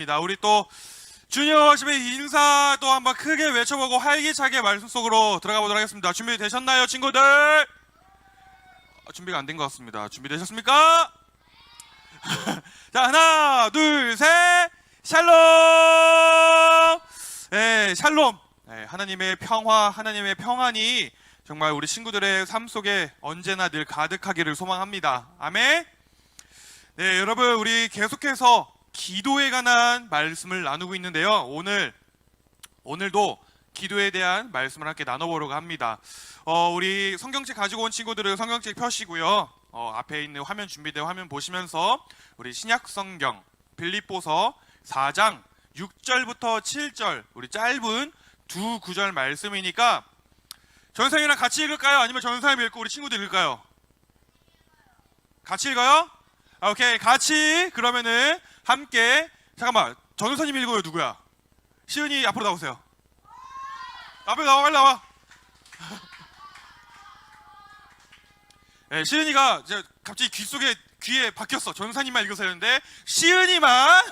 우리 또 주니어 워십의 인사도 한번 크게 외쳐보고 활기차게 말씀 속으로 들어가 보도록 하겠습니다. 준비되셨나요, 친구들? 준비가 안 된 것 같습니다. 준비되셨습니까? 자, 하나, 둘, 셋, 샬롬! 네, 샬롬. 네, 하나님의 평화, 하나님의 평안이 정말 우리 친구들의 삶 속에 언제나 늘 가득하기를 소망합니다. 아멘. 네, 여러분, 우리 계속해서 기도에 관한 말씀을 나누고 있는데요. 오늘도 기도에 대한 말씀을 함께 나눠보려고 합니다. 우리 성경책 가지고 온 친구들은 성경책 펴시고요. 앞에 있는 화면 준비된 화면 보시면서 우리 신약 성경 빌립보서 4장 6절부터 7절 우리 짧은 두 구절 말씀이니까 전사님이랑 같이 읽을까요? 아니면 전사님 읽고 우리 친구들 읽을까요? 같이 읽어요? 오케이, 같이 그러면은 함께. 잠깐만, 전우사님 읽어요. 누구야? 시은이 앞으로 나오세요. 앞에 나와, 빨리 나와. 네, 시은이가 이제 갑자기 귀에 박혔어. 전우사님만 읽으세요 했는데 시은이만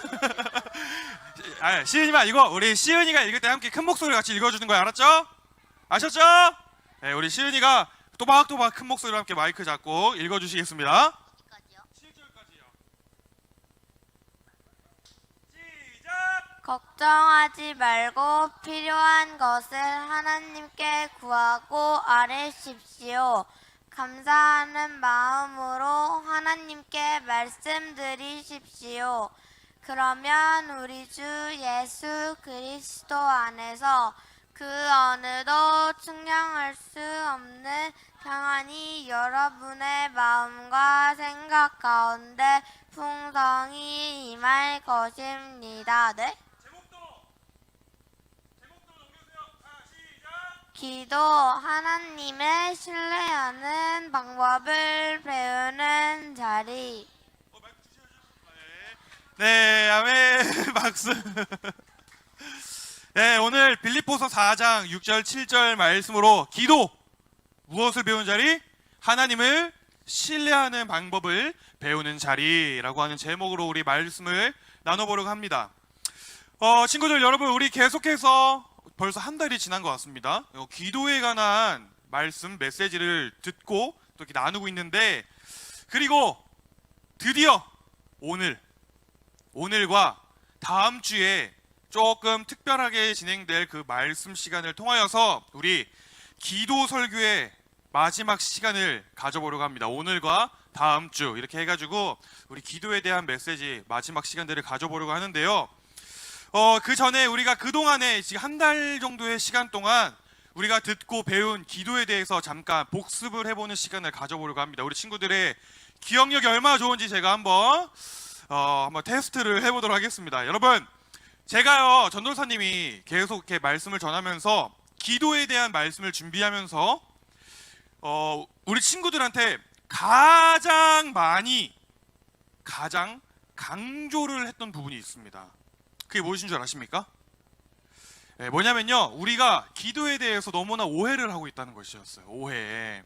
시은이만 이거 우리 시은이가 읽을 때 함께 큰 목소리로 같이 읽어주는 거야. 알았죠? 아셨죠? 네, 우리 시은이가 또박또박 큰 목소리로 함께 마이크 잡고 읽어주시겠습니다. 걱정하지 말고 필요한 것을 하나님께 구하고 아뢰십시오. 감사하는 마음으로 하나님께 말씀드리십시오. 그러면 우리 주 예수 그리스도 안에서 그 어느도 측량할 수 없는 평안이 여러분의 마음과 생각 가운데 풍성히 임할 것입니다. 네? 기도, 하나님을 신뢰하는 방법을 배우는 자리. 네, 아멘. 박수. 네, 오늘 빌립보서 4장 6절 7절 말씀으로 기도, 무엇을 배우는 자리? 하나님을 신뢰하는 방법을 배우는 자리라고 하는 제목으로 우리 말씀을 나눠보려고 합니다. 친구들, 여러분, 우리 계속해서 벌써 한 달이 지난 것 같습니다. 기도에 관한 말씀, 메시지를 듣고 또 이렇게 나누고 있는데, 그리고 드디어 오늘과 다음 주에 조금 특별하게 진행될 그 말씀 시간을 통하여서 우리 기도 설교의 마지막 시간을 가져보려고 합니다. 오늘과 다음 주 이렇게 해가지고 우리 기도에 대한 메시지 마지막 시간들을 가져보려고 하는데요. 그 전에 우리가 그동안에 지금 한 달 정도의 시간 동안 우리가 듣고 배운 기도에 대해서 잠깐 복습을 해보는 시간을 가져보려고 합니다. 우리 친구들의 기억력이 얼마나 좋은지 제가 한번 테스트를 해보도록 하겠습니다. 여러분, 제가요, 전도사님이 계속 이렇게 말씀을 전하면서 기도에 대한 말씀을 준비하면서 우리 친구들한테 가장 강조를 했던 부분이 있습니다. 그게 무엇인 줄 아십니까? 네, 뭐냐면요, 우리가 기도에 대해서 너무나 오해를 하고 있다는 것이었어요. 오해.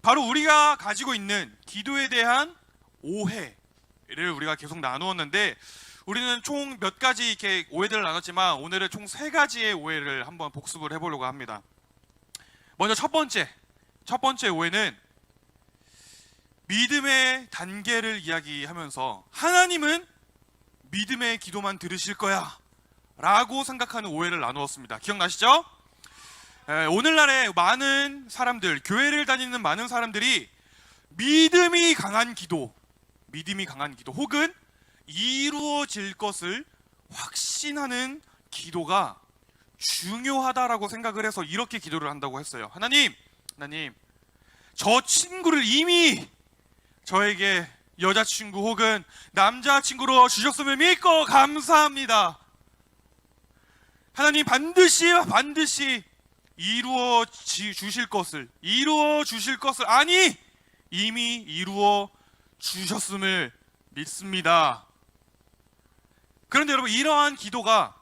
바로 우리가 가지고 있는 기도에 대한 오해를 우리가 계속 나누었는데, 우리는 총 몇 가지 이렇게 오해들을 나눴지만 오늘은 총 3가지의 오해를 한번 복습을 해보려고 합니다. 먼저 첫 번째 오해는 믿음의 단계를 이야기하면서 하나님은 믿음의 기도만 들으실 거야 라고 생각하는 오해를 나누었습니다. 기억나시죠? 오늘날에 많은 사람들, 교회를 다니는 많은 사람들이 믿음이 강한 기도 혹은 이루어질 것을 확신하는 기도가 중요하다라고 생각을 해서 이렇게 기도를 한다고 했어요. 하나님, 저 친구를 이미 저에게 여자친구 혹은 남자친구로 주셨음을 믿고 감사합니다. 하나님 반드시 이루어 주실 것을 아니 이미 이루어 주셨음을 믿습니다. 그런데 여러분, 이러한 기도가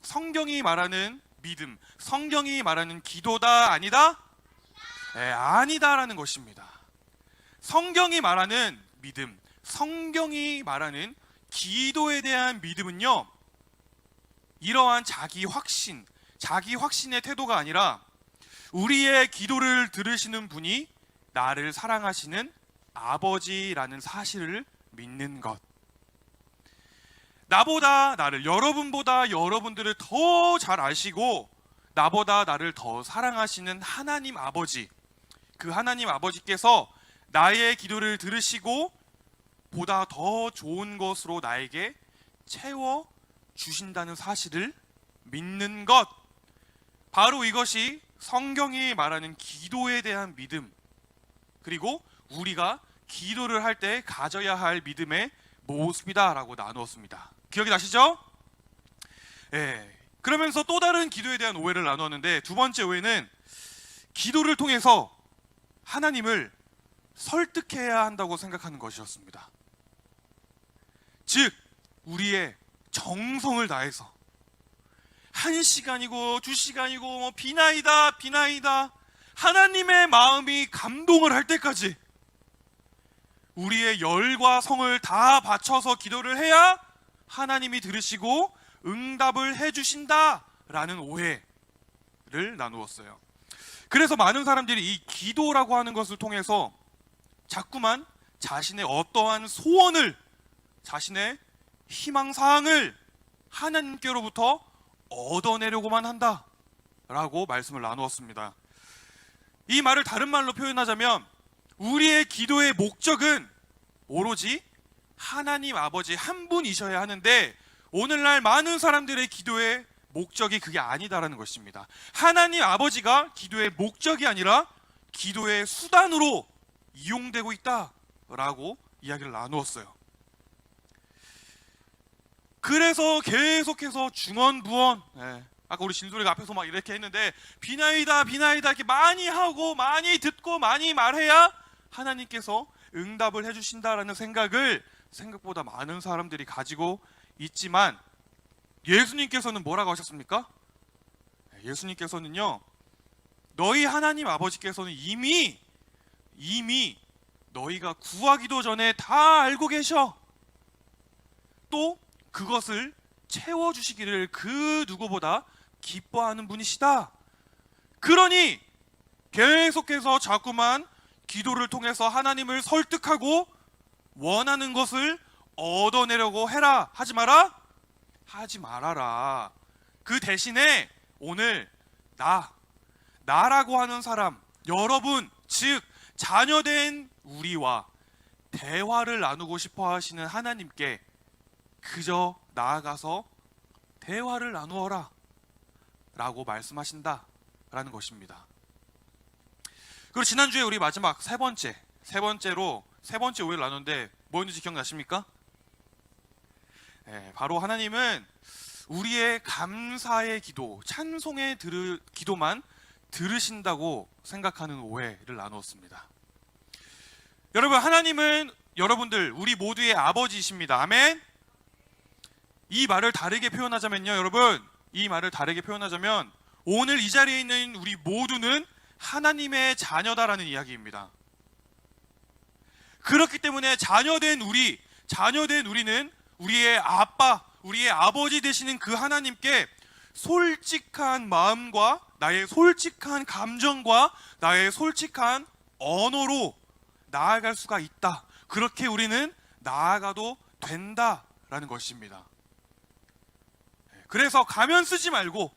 성경이 말하는 믿음, 성경이 말하는 기도다, 아니다? 네, 아니다라는 것입니다. 성경이 말하는 믿음, 성경이 말하는 기도에 대한 믿음은요, 이러한 자기 확신의 태도가 아니라 우리의 기도를 들으시는 분이 나를 사랑하시는 아버지라는 사실을 믿는 것. 나보다 나를, 여러분보다 여러분들을 더 잘 아시고 나보다 나를 더 사랑하시는 하나님 아버지, 그 하나님 아버지께서 나의 기도를 들으시고 보다 더 좋은 것으로 나에게 채워 주신다는 사실을 믿는 것. 바로 이것이 성경이 말하는 기도에 대한 믿음, 그리고 우리가 기도를 할 때 가져야 할 믿음의 모습이다라고 나누었습니다. 기억이 나시죠? 그러면서 또 다른 기도에 대한 오해를 나누었는데, 두 번째 오해는 기도를 통해서 하나님을 설득해야 한다고 생각하는 것이었습니다. 즉, 우리의 정성을 다해서 1시간이고 2시간이고 비나이다 하나님의 마음이 감동을 할 때까지 우리의 열과 성을 다 바쳐서 기도를 해야 하나님이 들으시고 응답을 해주신다라는 오해를 나누었어요. 그래서 많은 사람들이 이 기도라고 하는 것을 통해서 자꾸만 자신의 어떠한 소원을, 자신의 희망사항을 하나님께로부터 얻어내려고만 한다라고 말씀을 나누었습니다. 이 말을 다른 말로 표현하자면 우리의 기도의 목적은 오로지 하나님 아버지 한 분이셔야 하는데, 오늘날 많은 사람들의 기도의 목적이 그게 아니다라는 것입니다. 하나님 아버지가 기도의 목적이 아니라 기도의 수단으로 이용되고 있다라고 이야기를 나누었어요. 그래서 계속해서 중언부언, 아까 우리 진솔이가 앞에서 막 이렇게 했는데 비나이다 이렇게 많이 하고 많이 듣고 많이 말해야 하나님께서 응답을 해주신다라는 생각을 생각보다 많은 사람들이 가지고 있지만, 예수님께서는 뭐라고 하셨습니까? 예수님께서는요, 너희 하나님 아버지께서는 이미 너희가 구하기도 전에 다 알고 계셔. 또 그것을 채워주시기를 그 누구보다 기뻐하는 분이시다. 그러니 계속해서 자꾸만 기도를 통해서 하나님을 설득하고 원하는 것을 얻어내려고 해라. 하지 마라? 하지 말아라. 그 대신에 오늘 나라고 하는 사람, 여러분, 즉 자녀된 우리와 대화를 나누고 싶어 하시는 하나님께 그저 나아가서 대화를 나누어라 라고 말씀하신다라는 것입니다. 그리고 지난주에 우리 마지막 세 번째 오해를 나눴는데 뭐였는지 기억나십니까? 바로 하나님은 우리의 감사의 기도, 찬송의 기도만 들으신다고 생각하는 오해를 나누었습니다. 여러분, 하나님은 여러분들 우리 모두의 아버지이십니다. 아멘. 이 말을 다르게 표현하자면요, 여러분, 이 말을 다르게 표현하자면 오늘 이 자리에 있는 우리 모두는 하나님의 자녀다라는 이야기입니다. 그렇기 때문에 자녀된 우리는 우리의 아빠, 우리의 아버지 되시는 그 하나님께 솔직한 마음과 나의 솔직한 감정과 나의 솔직한 언어로 나아갈 수가 있다. 그렇게 우리는 나아가도 된다라는 것입니다. 그래서 가면 쓰지 말고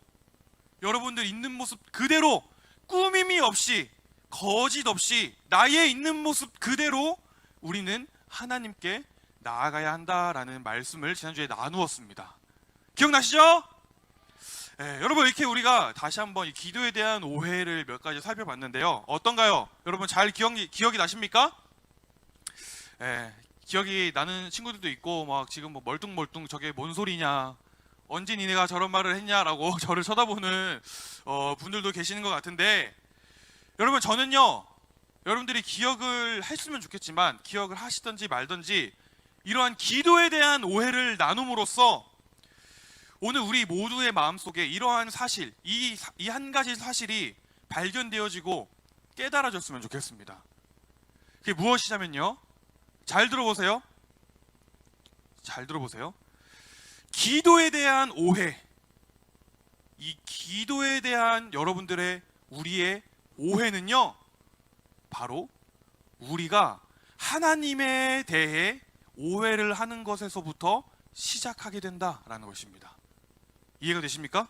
여러분들 있는 모습 그대로, 꾸밈이 없이, 거짓 없이 나의 있는 모습 그대로 우리는 하나님께 나아가야 한다라는 말씀을 지난주에 나누었습니다. 기억나시죠? 여러분, 이렇게 우리가 다시 한번 이 기도에 대한 오해를 몇 가지 살펴봤는데요. 어떤가요? 여러분 잘 기억이 나십니까? 기억이 나는 친구들도 있고 막 지금 뭐 멀뚱멀뚱 저게 뭔 소리냐, 언제 니네가 저런 말을 했냐라고 저를 쳐다보는 분들도 계시는 것 같은데, 여러분 저는요, 여러분들이 기억을 했으면 좋겠지만 기억을 하시든지 말든지 이러한 기도에 대한 오해를 나눔으로써 오늘 우리 모두의 마음속에 이러한 사실, 이 한 가지 사실이 발견되어지고 깨달아졌으면 좋겠습니다. 그게 무엇이냐면요, 잘 들어보세요. 기도에 대한 오해, 이 기도에 대한 여러분들의 우리의 오해는요, 바로 우리가 하나님에 대해 오해를 하는 것에서부터 시작하게 된다라는 것입니다. 이해가 되십니까?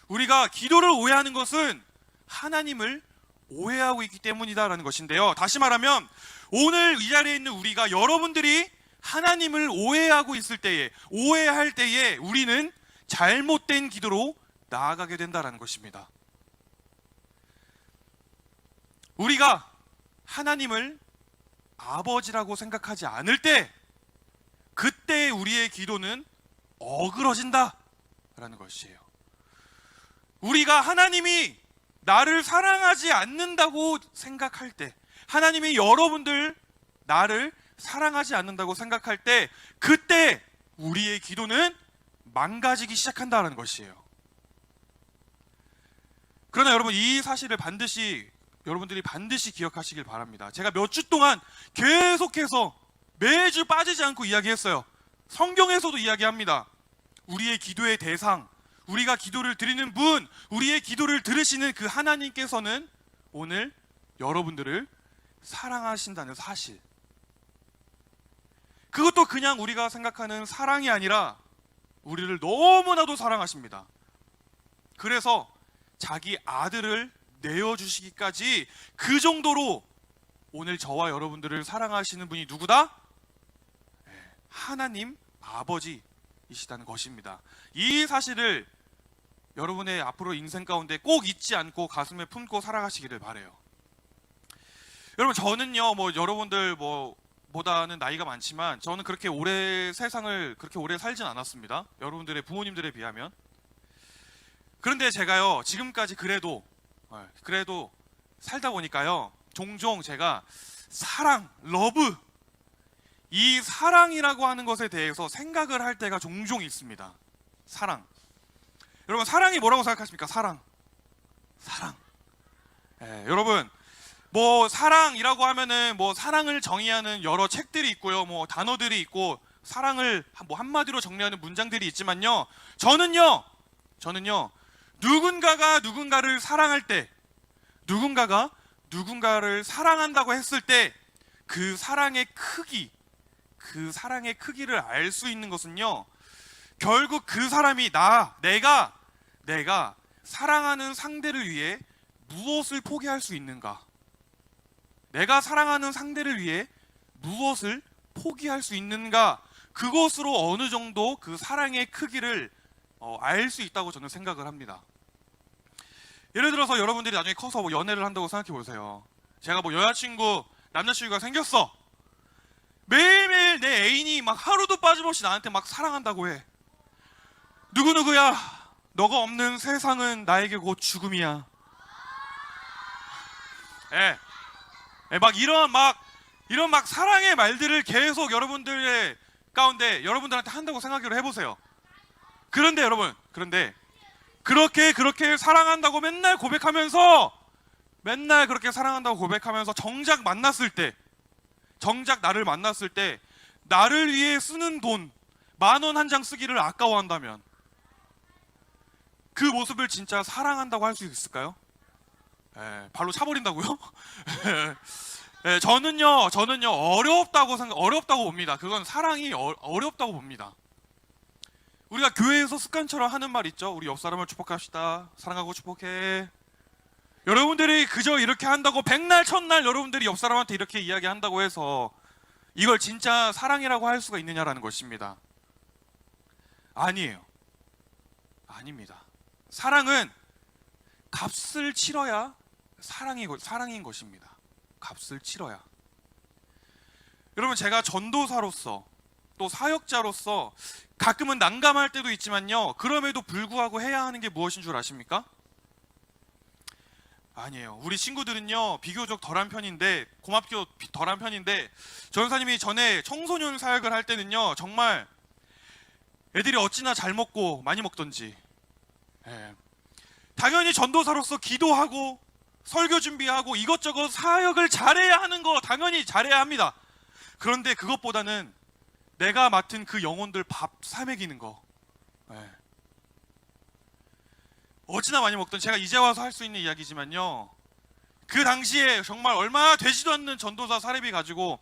우리가 기도를 오해하는 것은 하나님을 오해하고 있기 때문이다라는 것인데요. 다시 말하면 오늘 이 자리에 있는 우리가, 여러분들이 하나님을 오해하고 있을 때에, 오해할 때에 우리는 잘못된 기도로 나아가게 된다라는 것입니다. 우리가 하나님을 아버지라고 생각하지 않을 때, 그때 우리의 기도는 어그러진다라는 것이에요. 우리가 하나님이 나를 사랑하지 않는다고 생각할 때, 하나님이 여러분들 나를 사랑하지 않는다고 생각할 때, 그때 우리의 기도는 망가지기 시작한다는 것이에요. 그러나 여러분, 이 사실을 여러분들이 반드시 기억하시길 바랍니다. 제가 몇 주 동안 계속해서 매주 빠지지 않고 이야기했어요. 성경에서도 이야기합니다. 우리의 기도의 대상, 우리가 기도를 드리는 분, 우리의 기도를 들으시는 그 하나님께서는 오늘 여러분들을 사랑하신다는 사실, 그것도 그냥 우리가 생각하는 사랑이 아니라 우리를 너무나도 사랑하십니다. 그래서 자기 아들을 내어주시기까지, 그 정도로 오늘 저와 여러분들을 사랑하시는 분이 누구다? 하나님 아버지이시다는 것입니다. 이 사실을 여러분의 앞으로 인생 가운데 꼭 잊지 않고 가슴에 품고 살아가시기를 바라요. 여러분, 저는요, 여러분들 보다는 나이가 많지만 저는 그렇게 오래 세상을 그렇게 오래 살진 않았습니다. 여러분들의 부모님들에 비하면. 그런데 제가요, 지금까지 그래도 살다 보니까요, 종종 제가 사랑, 러브, 이 사랑이라고 하는 것에 대해서 생각을 할 때가 종종 있습니다. 사랑. 여러분, 사랑이 뭐라고 생각하십니까? 사랑. 여러분, 사랑이라고 하면은 사랑을 정의하는 여러 책들이 있고요, 단어들이 있고, 사랑을 한마디로 정리하는 문장들이 있지만요, 저는요, 누군가가 누군가를 사랑할 때, 누군가가 누군가를 사랑한다고 했을 때, 그 사랑의 크기를 알 수 있는 것은요, 결국 그 사람이 내가 사랑하는 상대를 위해 무엇을 포기할 수 있는가, 내가 사랑하는 상대를 위해 무엇을 포기할 수 있는가, 그것으로 어느 정도 그 사랑의 크기를 알 수 있다고 저는 생각을 합니다. 예를 들어서 여러분들이 나중에 커서 연애를 한다고 생각해 보세요. 제가 여자친구, 남자친구가 생겼어. 매일매일 내 애인이 하루도 빠짐없이 나한테 사랑한다고 해. 누구누구야, 너가 없는 세상은 나에게 곧 죽음이야. 이런 사랑의 말들을 계속 여러분들의 가운데 여러분들한테 한다고 생각을 해보세요. 그런데 여러분, 그렇게 사랑한다고 맨날 그렇게 사랑한다고 고백하면서 정작 나를 만났을 때 나를 위해 쓰는 돈 10,000원 한 장 쓰기를 아까워한다면, 그 모습을 진짜 사랑한다고 할 수 있을까요? 발로 차버린다고요? 저는요 어렵다고 봅니다. 그건 사랑이 어렵다고 봅니다. 우리가 교회에서 습관처럼 하는 말 있죠. 우리 옆 사람을 축복합시다. 사랑하고 축복해. 여러분들이 그저 이렇게 한다고 백날 첫날 여러분들이 옆 사람한테 이렇게 이야기한다고 해서 이걸 진짜 사랑이라고 할 수가 있느냐라는 것입니다. 아닙니다. 사랑은 값을 치러야 사랑인 것입니다. 값을 치러야. 여러분, 제가 전도사로서 또 사역자로서 가끔은 난감할 때도 있지만요, 그럼에도 불구하고 해야 하는 게 무엇인 줄 아십니까? 아니에요. 우리 친구들은요, 비교적 덜한 편인데, 고맙게도 덜한 편인데, 전사님이 전에 청소년 사역을 할 때는요, 정말 애들이 어찌나 잘 먹고 많이 먹던지, 당연히 전도사로서 기도하고 설교 준비하고 이것저것 사역을 잘해야 하는 거 당연히 잘해야 합니다. 그런데 그것보다는 내가 맡은 그 영혼들 밥 사 먹이는 거, 어찌나 많이 먹던, 제가 이제 와서 할 수 있는 이야기지만요, 그 당시에 정말 얼마 되지도 않는 전도사 사례비 가지고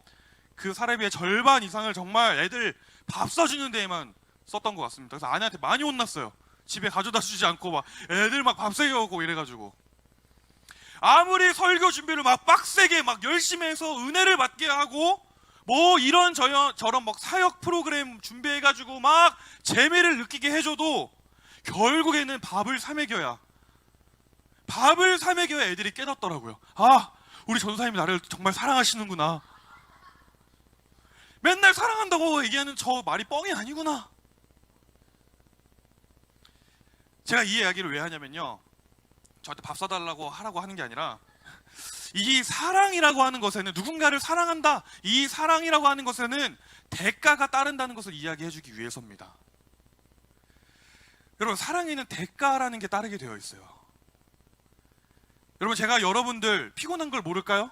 그 사례비의 절반 이상을 정말 애들 밥 사주는 데에만 썼던 것 같습니다. 그래서 아내한테 많이 혼났어요. 집에 가져다 주지 않고 막 애들 막 밥 새겨오고 이래가지고. 아무리 설교 준비를 막 빡세게 막 열심히 해서 은혜를 받게 하고 뭐 이런 저런 막 사역 프로그램 준비해가지고 막 재미를 느끼게 해줘도 결국에는 밥을 사 먹여야 애들이 깨닫더라고요. 아, 우리 전도사님이 나를 정말 사랑하시는구나. 맨날 사랑한다고 얘기하는 저 말이 뻥이 아니구나. 제가 이 이야기를 왜 하냐면요, 저한테 밥 사달라고 하라고 하는 게 아니라, 이 사랑이라고 하는 것에는, 누군가를 사랑한다, 이 사랑이라고 하는 것에는 대가가 따른다는 것을 이야기해 주기 위해서입니다. 여러분, 사랑에는 대가라는 게 따르게 되어 있어요. 여러분, 제가 여러분들 피곤한 걸 모를까요?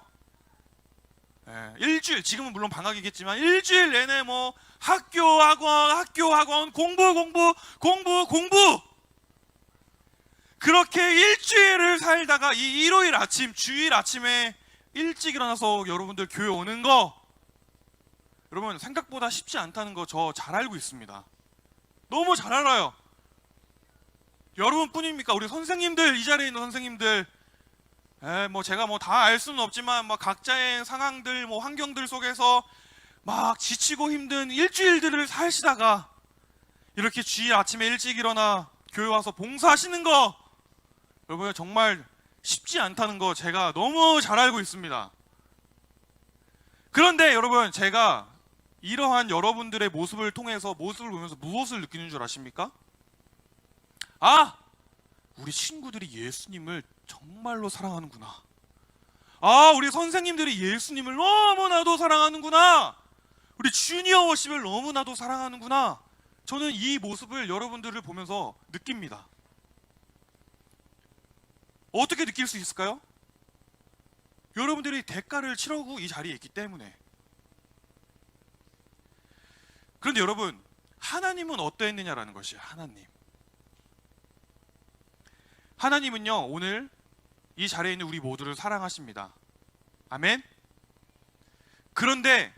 일주일, 지금은 물론 방학이겠지만 일주일 내내 뭐 학교 학원 공부 그렇게 일주일을 살다가 이 일요일 아침, 주일 아침에 일찍 일어나서 여러분들 교회 오는 거, 여러분 생각보다 쉽지 않다는 거 저 잘 알고 있습니다. 너무 잘 알아요. 여러분뿐입니까? 우리 선생님들, 이 자리에 있는 선생님들, 뭐 제가 뭐 다 알 수는 없지만 뭐 각자의 상황들, 뭐 환경들 속에서 막 지치고 힘든 일주일들을 사시다가 이렇게 주일 아침에 일찍 일어나 교회 와서 봉사하시는 거, 여러분 정말 쉽지 않다는 거 제가 너무 잘 알고 있습니다. 그런데 여러분, 제가 이러한 여러분들의 모습을 보면서 무엇을 느끼는 줄 아십니까? 아, 우리 친구들이 예수님을 정말로 사랑하는구나. 아, 우리 선생님들이 예수님을 너무나도 사랑하는구나. 우리 주니어 워십을 너무나도 사랑하는구나. 저는 이 모습을 여러분들을 보면서 느낍니다. 어떻게 느낄 수 있을까요? 여러분들이 대가를 치르고 이 자리에 있기 때문에. 그런데 여러분, 하나님은 어떠했느냐라는 것이에요. 하나님은요, 오늘 이 자리에 있는 우리 모두를 사랑하십니다. 아멘. 그런데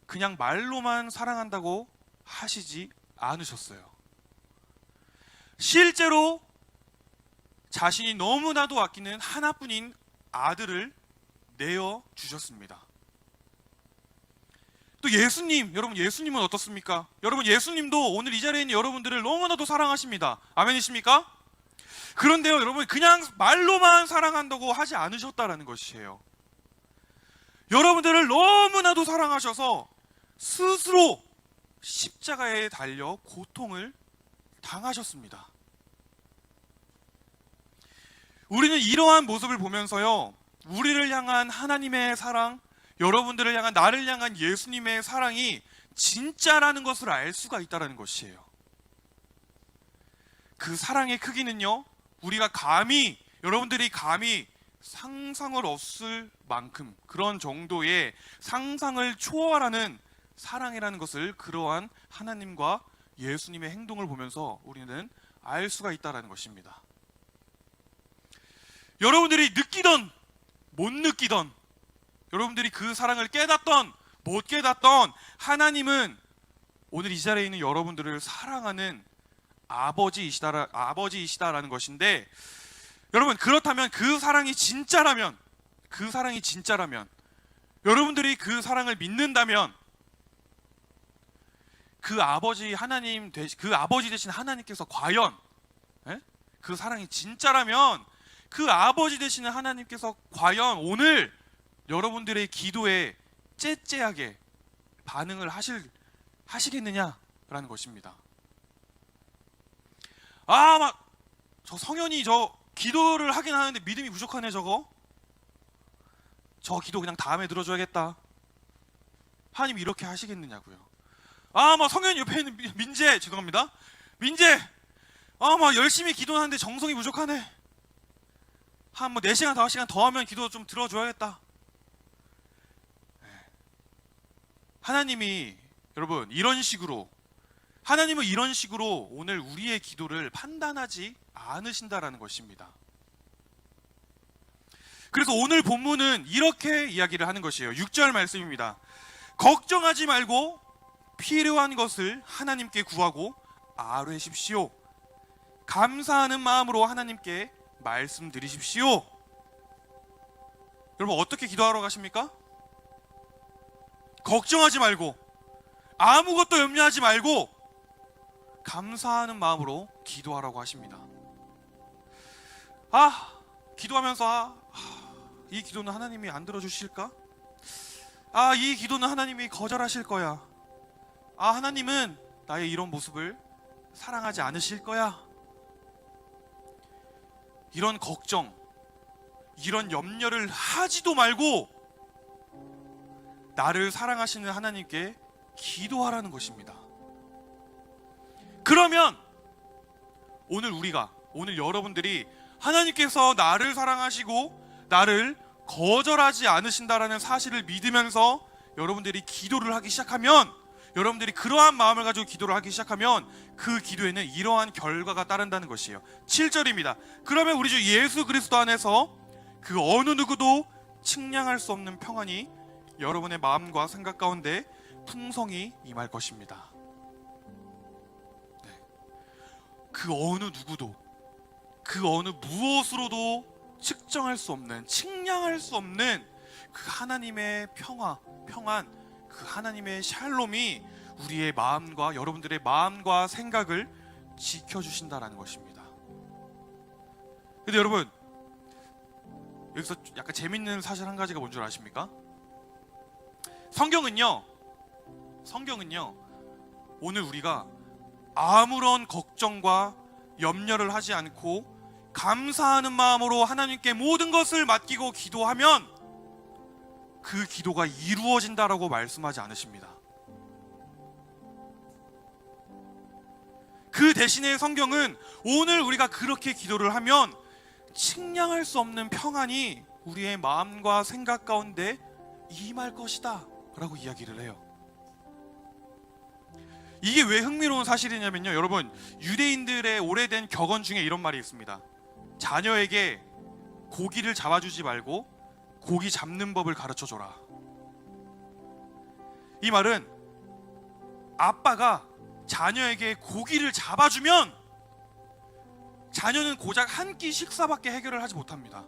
그냥 말로만 사랑한다고 하시지 않으셨어요. 실제로 자신이 너무나도 아끼는 하나뿐인 아들을 내어 주셨습니다. 또 예수님, 여러분 예수님은 어떻습니까? 여러분 예수님도 오늘 이 자리에 있는 여러분들을 너무나도 사랑하십니다. 아멘이십니까? 그런데요, 여러분 그냥 말로만 사랑한다고 하지 않으셨다라는 것이에요. 여러분들을 너무나도 사랑하셔서 스스로 십자가에 달려 고통을 당하셨습니다. 우리는 이러한 모습을 보면서요, 우리를 향한 하나님의 사랑, 여러분들을 향한, 나를 향한 예수님의 사랑이 진짜라는 것을 알 수가 있다는 것이에요. 그 사랑의 크기는요, 여러분들이 감히 상상을 없을 만큼, 그런 정도의 상상을 초월하는 사랑이라는 것을 그러한 하나님과 예수님의 행동을 보면서 우리는 알 수가 있다는 것입니다. 여러분들이 느끼던 못 느끼던, 여러분들이 그 사랑을 깨닫던 못 깨닫던, 하나님은 오늘 이 자리에 있는 여러분들을 사랑하는 아버지이시다라는 것인데, 여러분 그렇다면 그 사랑이 진짜라면, 여러분들이 그 사랑을 믿는다면, 그 아버지 되신 하나님께서 과연, 그 사랑이 진짜라면 그 아버지 되시는 하나님께서 과연 오늘 여러분들의 기도에 째째하게 반응을 하시겠느냐라는 것입니다. 아, 막 저 성현이 저 기도를 하긴 하는데 믿음이 부족하네. 저 기도 그냥 다음에 들어줘야겠다. 하나님 이렇게 하시겠느냐고요. 아, 막 성현이 옆에 있는 민재, 막 열심히 기도하는데 정성이 부족하네. 한 4시간 5시간 더 하면 기도 좀 들어줘야겠다. 하나님이 여러분 이런 식으로 하나님은 이런 식으로 오늘 우리의 기도를 판단하지 않으신다라는 것입니다. 그래서 오늘 본문은 이렇게 이야기를 하는 것이에요. 6절 말씀입니다. 걱정하지 말고 필요한 것을 하나님께 구하고 아뢰십시오. 감사하는 마음으로 하나님께 말씀드리십시오. 여러분, 어떻게 기도하러 가십니까? 걱정하지 말고, 아무것도 염려하지 말고 감사하는 마음으로 기도하라고 하십니다. 기도하면서 이 기도는 하나님이 안 들어주실까? 이 기도는 하나님이 거절하실 거야. 하나님은 나의 이런 모습을 사랑하지 않으실 거야. 이런 걱정, 이런 염려를 하지도 말고 나를 사랑하시는 하나님께 기도하라는 것입니다. 그러면 오늘 여러분들이 하나님께서 나를 사랑하시고 나를 거절하지 않으신다라는 사실을 믿으면서 여러분들이 기도를 하기 시작하면, 여러분들이 그러한 마음을 가지고 기도를 하기 시작하면 그 기도에는 이러한 결과가 따른다는 것이에요. 7절입니다. 그러면 우리 주 예수 그리스도 안에서 그 어느 누구도 측량할 수 없는 평안이 여러분의 마음과 생각 가운데 풍성히 임할 것입니다. 그 어느 누구도, 그 어느 무엇으로도 측정할 수 없는, 측량할 수 없는 그 하나님의 평안, 그 하나님의 샬롬이 우리의 마음과 여러분들의 마음과 생각을 지켜주신다라는 것입니다. 근데 여러분, 여기서 약간 재밌는 사실 한 가지가 뭔 줄 아십니까? 성경은요 오늘 우리가 아무런 걱정과 염려를 하지 않고 감사하는 마음으로 하나님께 모든 것을 맡기고 기도하면 그 기도가 이루어진다라고 말씀하지 않으십니다. 그 대신에 성경은 오늘 우리가 그렇게 기도를 하면 측량할 수 없는 평안이 우리의 마음과 생각 가운데 임할 것이다 라고 이야기를 해요. 이게 왜 흥미로운 사실이냐면요, 여러분, 유대인들의 오래된 격언 중에 이런 말이 있습니다. 자녀에게 고기를 잡아주지 말고 고기 잡는 법을 가르쳐줘라. 이 말은 아빠가 자녀에게 고기를 잡아주면 자녀는 고작 한 끼 식사밖에 해결을 하지 못합니다.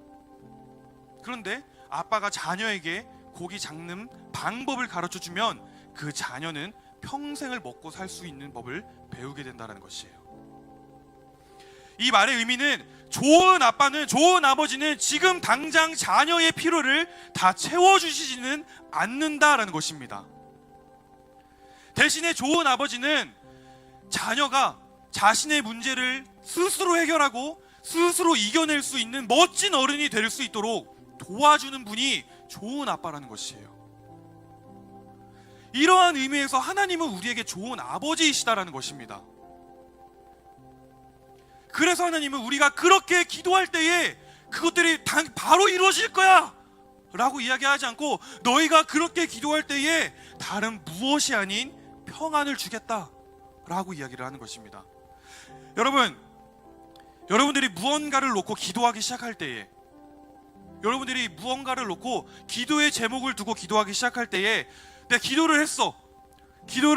그런데 아빠가 자녀에게 고기 잡는 방법을 가르쳐주면 그 자녀는 평생을 먹고 살 수 있는 법을 배우게 된다는 것이에요. 이 말의 의미는 좋은 아빠는, 좋은 아버지는 지금 당장 자녀의 필요를 다 채워주시지는 않는다라는 것입니다. 대신에 좋은 아버지는 자녀가 자신의 문제를 스스로 해결하고 스스로 이겨낼 수 있는 멋진 어른이 될 수 있도록 도와주는 분이 좋은 아빠라는 것이에요. 이러한 의미에서 하나님은 우리에게 좋은 아버지이시다라는 것입니다. 그래서 하나님은 우리가 그렇게 기도할 때에 그것들이 바로 이루어질 거야 라고 이야기하지 않고, 너희가 그렇게 기도할 때에 다른 무엇이 아닌 평안을 주겠다 라고 이야기를 하는 것입니다. 여러분들이 무언가를 놓고 기도하기 시작할 때에, 여러분들이 무언가를 놓고 기도의 제목을 두고 기도하기 시작할 때에, 내가 기도를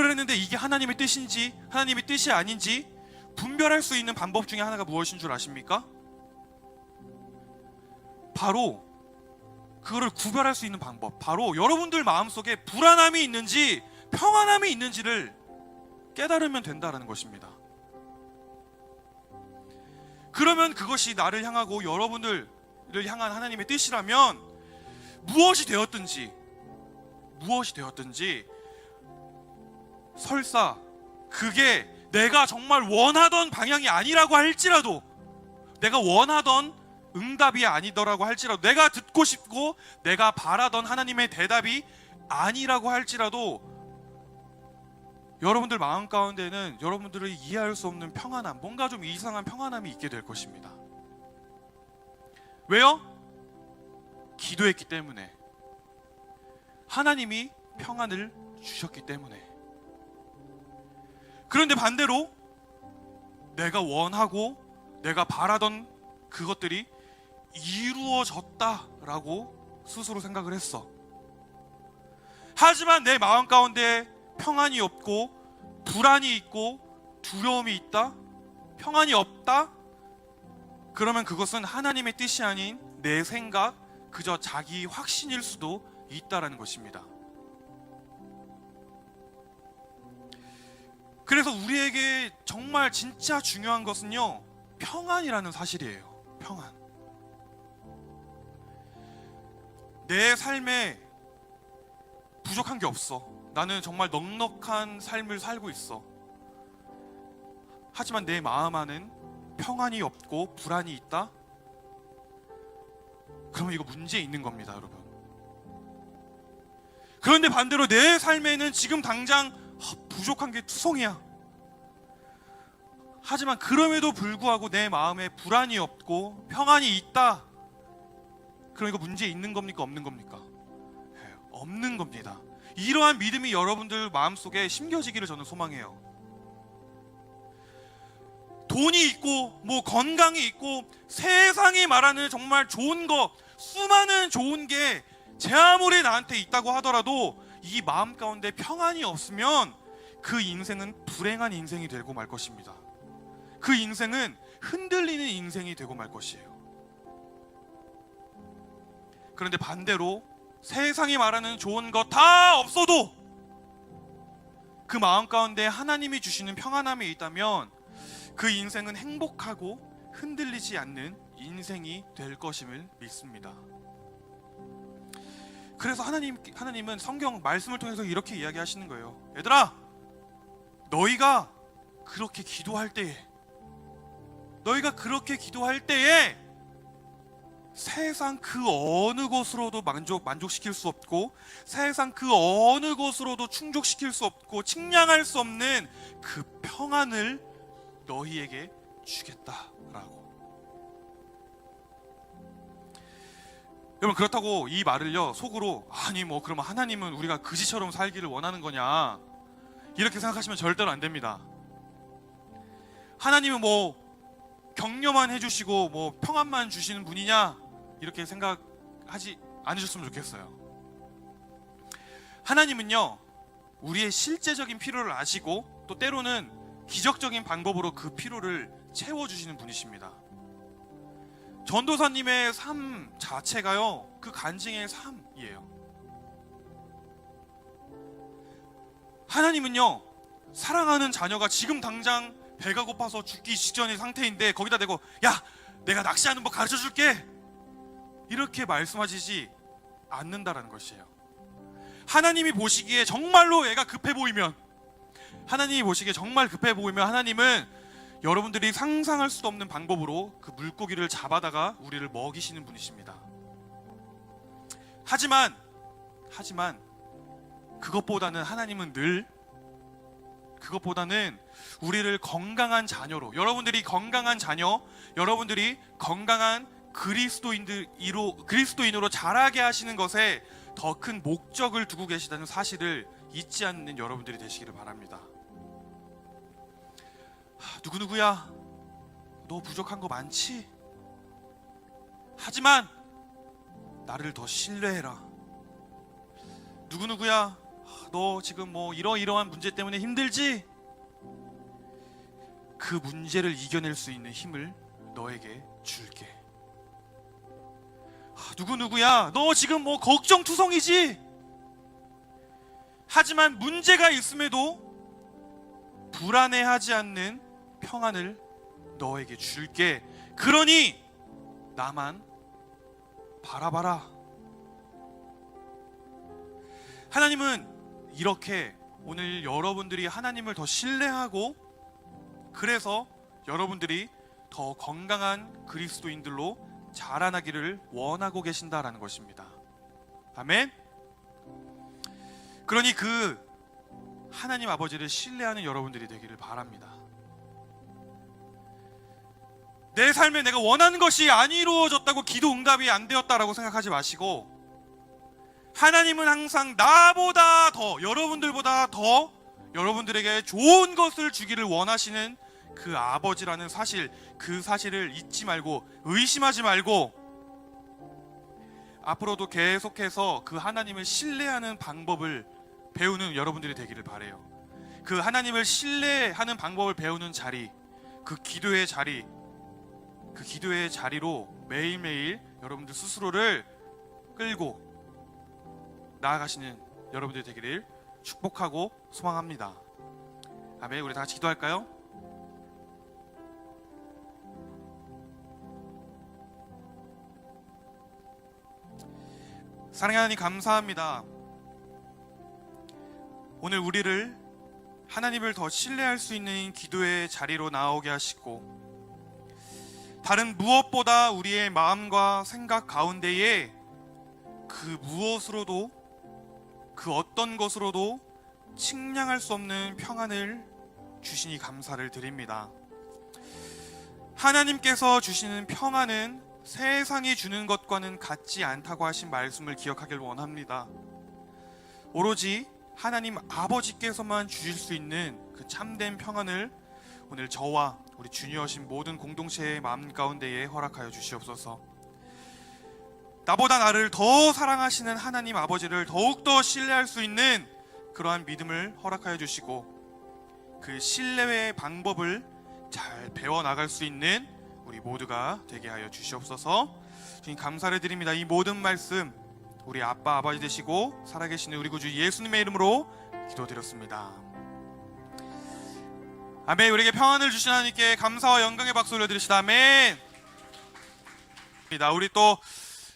했는데 이게 하나님의 뜻인지 하나님의 뜻이 아닌지 분별할 수 있는 방법 중에 하나가 무엇인 줄 아십니까? 바로 그거를 구별할 수 있는 방법, 바로 여러분들 마음속에 불안함이 있는지 평안함이 있는지를 깨달으면 된다는 것입니다. 그러면 그것이 나를 향하고 여러분들을 향한 하나님의 뜻이라면 무엇이 되었든지 설사 그게 내가 정말 원하던 방향이 아니라고 할지라도, 내가 원하던 응답이 아니더라고 할지라도, 내가 듣고 싶고 내가 바라던 하나님의 대답이 아니라고 할지라도, 여러분들 마음 가운데는 여러분들을 이해할 수 없는 평안함, 뭔가 좀 이상한 평안함이 있게 될 것입니다. 왜요? 기도했기 때문에, 하나님이 평안을 주셨기 때문에. 그런데 반대로 내가 원하고 내가 바라던 그것들이 이루어졌다라고 스스로 생각을 했어. 하지만 내 마음 가운데 평안이 없고 불안이 있고 두려움이 있다? 평안이 없다? 그러면 그것은 하나님의 뜻이 아닌 내 생각, 그저 자기 확신일 수도 있다라는 것입니다. 그래서 우리에게 정말 진짜 중요한 것은요, 평안이라는 사실이에요. 평안. 내 삶에 부족한 게 없어. 나는 정말 넉넉한 삶을 살고 있어. 하지만 내 마음 안은 평안이 없고 불안이 있다? 그러면 이거 문제 있는 겁니다, 여러분. 그런데 반대로 내 삶에는 지금 당장 부족한 게 투성이야. 하지만 그럼에도 불구하고 내 마음에 불안이 없고 평안이 있다. 그럼 이거 문제 있는 겁니까? 없는 겁니까? 없는 겁니다. 이러한 믿음이 여러분들 마음속에 심겨지기를 저는 소망해요. 돈이 있고 뭐 건강이 있고 세상이 말하는 정말 좋은 거, 수많은 좋은 게 제 아무리 나한테 있다고 하더라도 이 마음 가운데 평안이 없으면 그 인생은 불행한 인생이 되고 말 것입니다. 그 인생은 흔들리는 인생이 되고 말 것이에요. 그런데 반대로 세상이 말하는 좋은 거 다 없어도 그 마음 가운데 하나님이 주시는 평안함이 있다면 그 인생은 행복하고 흔들리지 않는 인생이 될 것임을 믿습니다. 그래서 하나님은 성경 말씀을 통해서 이렇게 이야기하시는 거예요. 얘들아, 너희가 그렇게 기도할 때에 세상 그 어느 것으로도 만족시킬 수 없고 세상 그 어느 것으로도 충족시킬 수 없고 측량할 수 없는 그 평안을 너희에게 주겠다라고. 여러분, 그렇다고 이 말을요 속으로 아니 뭐 그러면 하나님은 우리가 그지처럼 살기를 원하는 거냐 이렇게 생각하시면 절대로 안 됩니다. 하나님은 뭐 격려만 해주시고 뭐 평안만 주시는 분이냐 이렇게 생각하지 않으셨으면 좋겠어요. 하나님은요 우리의 실제적인 필요를 아시고 또 때로는 기적적인 방법으로 그 필요를 채워주시는 분이십니다. 전도사님의 삶 자체가요 그 간증의 삶이에요. 하나님은요 사랑하는 자녀가 지금 당장 배가 고파서 죽기 직전의 상태인데 거기다 대고 야 내가 낚시하는 법 가르쳐 줄게 이렇게 말씀하시지 않는다라는 것이에요. 하나님이 보시기에 정말로 애가 급해 보이면 하나님은 여러분들이 상상할 수도 없는 방법으로 그 물고기를 잡아다가 우리를 먹이시는 분이십니다. 하지만 그것보다는 하나님은 그것보다는 우리를 건강한 자녀로, 여러분들이 건강한 자녀, 여러분들이 건강한 그리스도인으로 자라게 하시는 것에 더 큰 목적을 두고 계시다는 사실을 잊지 않는 여러분들이 되시기를 바랍니다. 누구누구야 너 부족한 거 많지? 하지만 나를 더 신뢰해라. 누구누구야 너 지금 뭐 이러이러한 문제 때문에 힘들지? 그 문제를 이겨낼 수 있는 힘을 너에게 줄게. 누구누구야 너 지금 뭐 걱정투성이지? 하지만 문제가 있음에도 불안해하지 않는 평안을 너에게 줄게. 그러니 나만 바라봐라. 하나님은 이렇게 오늘 여러분들이 하나님을 더 신뢰하고 그래서 여러분들이 더 건강한 그리스도인들로 자라나기를 원하고 계신다라는 것입니다. 아멘. 그러니 그 하나님 아버지를 신뢰하는 여러분들이 되기를 바랍니다. 내 삶에 내가 원하는 것이 안 이루어졌다고 기도 응답이 안 되었다라고 생각하지 마시고 하나님은 항상 나보다 더, 여러분들보다 더 여러분들에게 좋은 것을 주기를 원하시는 그 아버지라는 사실, 그 사실을 잊지 말고 의심하지 말고 앞으로도 계속해서 그 하나님을 신뢰하는 방법을 배우는 여러분들이 되기를 바래요. 그 하나님을 신뢰하는 방법을 배우는 자리, 그 기도의 자리로 매일매일 여러분들 스스로를 끌고 나아가시는 여러분들이 되기를 축복하고 소망합니다. 아멘. 우리 다 같이 기도할까요? 사랑하는 하나님, 감사합니다. 오늘 우리를 하나님을 더 신뢰할 수 있는 기도의 자리로 나오게 하시고, 다른 무엇보다 우리의 마음과 생각 가운데에 그 무엇으로도, 그 어떤 것으로도 측량할 수 없는 평안을 주시니 감사를 드립니다. 하나님께서 주시는 평안은 세상이 주는 것과는 같지 않다고 하신 말씀을 기억하길 원합니다. 오로지 하나님 아버지께서만 주실 수 있는 그 참된 평안을 오늘 저와 우리 주니어신 모든 공동체의 마음 가운데에 허락하여 주시옵소서. 나보다 나를 더 사랑하시는 하나님 아버지를 더욱더 신뢰할 수 있는 그러한 믿음을 허락하여 주시고, 그 신뢰의 방법을 잘 배워나갈 수 있는 우리 모두가 되게 하여 주시옵소서. 주님 감사를 드립니다. 이 모든 말씀 우리 아빠 아버지 되시고 살아계시는 우리 구주 예수님의 이름으로 기도드렸습니다. 아멘. 우리에게 평안을 주신 하나님께 감사와 영광의 박수 올려드리시다. 아멘. 우리 또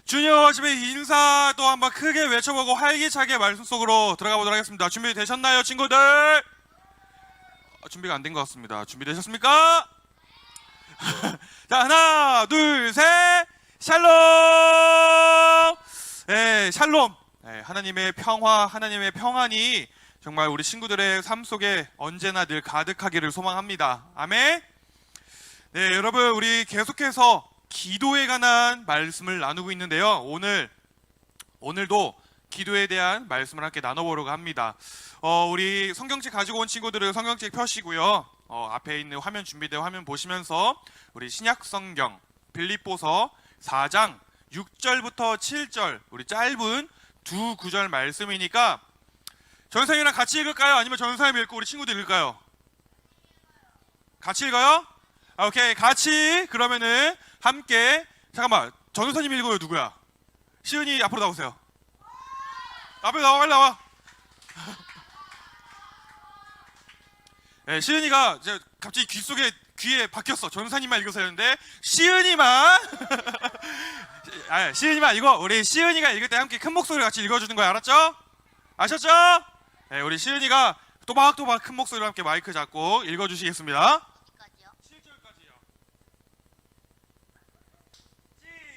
주니어 집에 인사 또 한번 크게 외쳐보고 활기차게 말씀 속으로 들어가 보도록 하겠습니다. 준비되셨나요, 친구들? 준비가 안 된 것 같습니다. 준비되셨습니까? 자, 하나, 둘, 셋, 샬롬! 네, 샬롬. 네, 하나님의 평화, 하나님의 평안이 정말 우리 친구들의 삶 속에 언제나 늘 가득하기를 소망합니다. 아멘. 네, 여러분, 우리 계속해서 기도에 관한 말씀을 나누고 있는데요. 오늘도 기도에 대한 말씀을 함께 나눠보려고 합니다. 우리 성경책 가지고 온 친구들은 성경책 펴시고요. 앞에 있는 화면 준비된 화면 보시면서 우리 신약 성경 빌립보서 4장 6절부터 7절 우리 짧은 두 구절 말씀이니까 전선생이랑 같이 읽을까요? 아니면 전선생님 읽고 우리 친구들 읽을까요? 같이 읽어요? 오케이, 같이. 그러면은 함께. 잠깐만, 전선생님 읽어요. 누구야? 시은이 앞으로 나오세요. 앞에 나와, 빨리 나와. 네, 시은이가 이제 갑자기 귀에 박혔어. 전사님만 읽으세요 했는데 시은이만 시은이만 이거 우리 시은이가 읽을 때 함께 큰 목소리로 같이 읽어주는 거야. 알았죠? 아셨죠? 네, 우리 시은이가 또박또박 큰 목소리로 함께 마이크 잡고 읽어주시겠습니다. 7절까지요.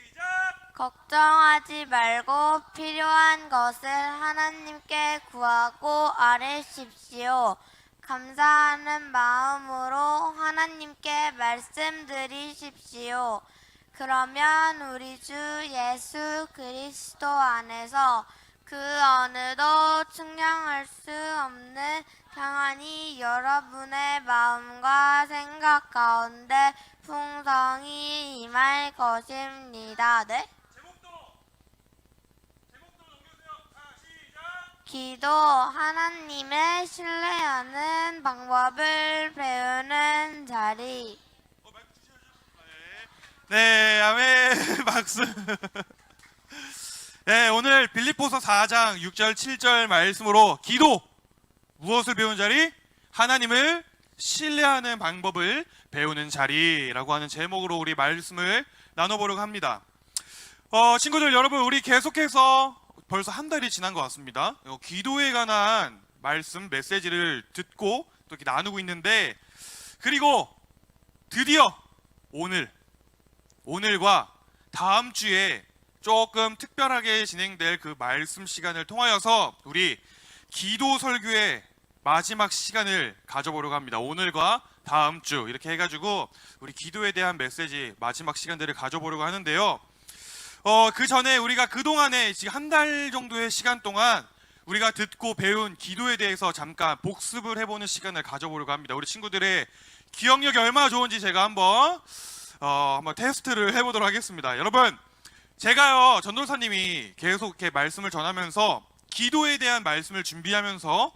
시작! 걱정하지 말고 필요한 것을 하나님께 구하고 아뢰십시오. 감사하는 마음으로 하나님께 말씀드리십시오. 그러면 우리 주 예수 그리스도 안에서 그 어느도 측량할 수 없는 평안이 여러분의 마음과 생각 가운데 풍성히 임할 것입니다. 네? 제목도 넘겨주세요. 자, 시작! 기도, 하나님을 신뢰하는 방법을 배우는 자리. 마이크 주셔야죠. 네, 아멘. 박수. 네, 오늘 빌립보서 4장 6절 7절 말씀으로 기도, 무엇을 배우는 자리? 하나님을 신뢰하는 방법을 배우는 자리라고 하는 제목으로 우리 말씀을 나눠보려고 합니다. 친구들 여러분, 우리 계속해서 벌써 한 달이 지난 것 같습니다. 기도에 관한 말씀 메시지를 듣고 또 이렇게 나누고 있는데, 그리고 드디어 오늘과 다음 주에 조금 특별하게 진행될 그 말씀 시간을 통하여서 우리 기도 설교의 마지막 시간을 가져보려고 합니다. 오늘과 다음 주 이렇게 해가지고 우리 기도에 대한 메시지 마지막 시간들을 가져보려고 하는데요. 그 전에 우리가 그동안에 지금 한 달 정도의 시간 동안 우리가 듣고 배운 기도에 대해서 잠깐 복습을 해보는 시간을 가져보려고 합니다. 우리 친구들의 기억력이 얼마나 좋은지 제가 한번 테스트를 해보도록 하겠습니다. 여러분, 제가요, 전도사님이 계속 이렇게 말씀을 전하면서 기도에 대한 말씀을 준비하면서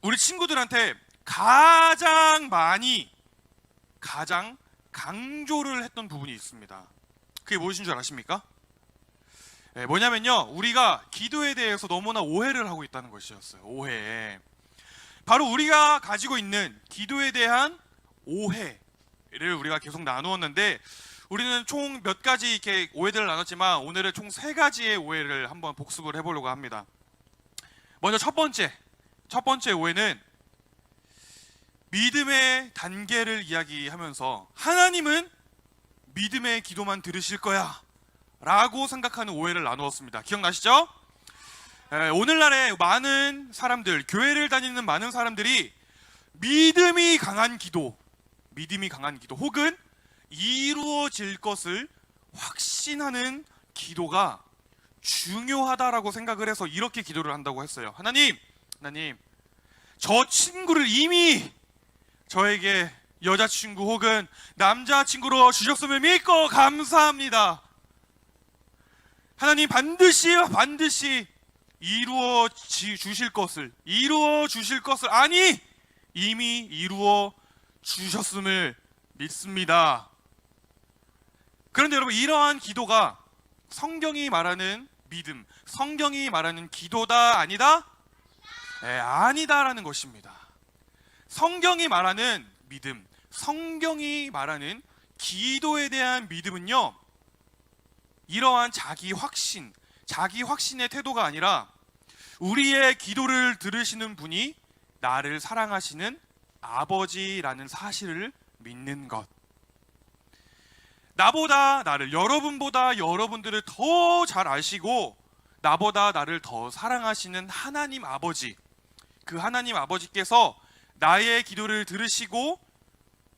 우리 친구들한테 가장 강조를 했던 부분이 있습니다. 그게 무엇인 줄 아십니까? 뭐냐면요, 우리가 기도에 대해서 너무나 오해를 하고 있다는 것이었어요. 오해. 바로 우리가 가지고 있는 기도에 대한 오해를 우리가 계속 나누었는데, 우리는 총 몇 가지 이렇게 오해들을 나눴지만 오늘은 총 3가지의 오해를 한번 복습을 해보려고 합니다. 먼저 첫 번째 오해는 믿음의 단계를 이야기하면서 하나님은 믿음의 기도만 들으실 거야 라고 생각하는 오해를 나누었습니다. 기억나시죠? 오늘날에 많은 사람들, 교회를 다니는 많은 사람들이 믿음이 강한 기도 혹은 이루어질 것을 확신하는 기도가 중요하다라고 생각을 해서 이렇게 기도를 한다고 했어요. 하나님, 저 친구를 이미 저에게 여자친구 혹은 남자친구로 주셨음을 믿고 감사합니다. 하나님, 반드시 이루어 주실 것을 아니, 이미 이루어 주셨음을 믿습니다. 그런데 여러분, 이러한 기도가 성경이 말하는 믿음, 성경이 말하는 기도다, 아니다? 아니다라는 것입니다. 성경이 말하는 믿음, 성경이 말하는 기도에 대한 믿음은요, 이러한 자기 확신의 태도가 아니라 우리의 기도를 들으시는 분이 나를 사랑하시는 아버지라는 사실을 믿는 것. 여러분보다 여러분들을 더 잘 아시고 나보다 나를 더 사랑하시는 하나님 아버지, 그 하나님 아버지께서 나의 기도를 들으시고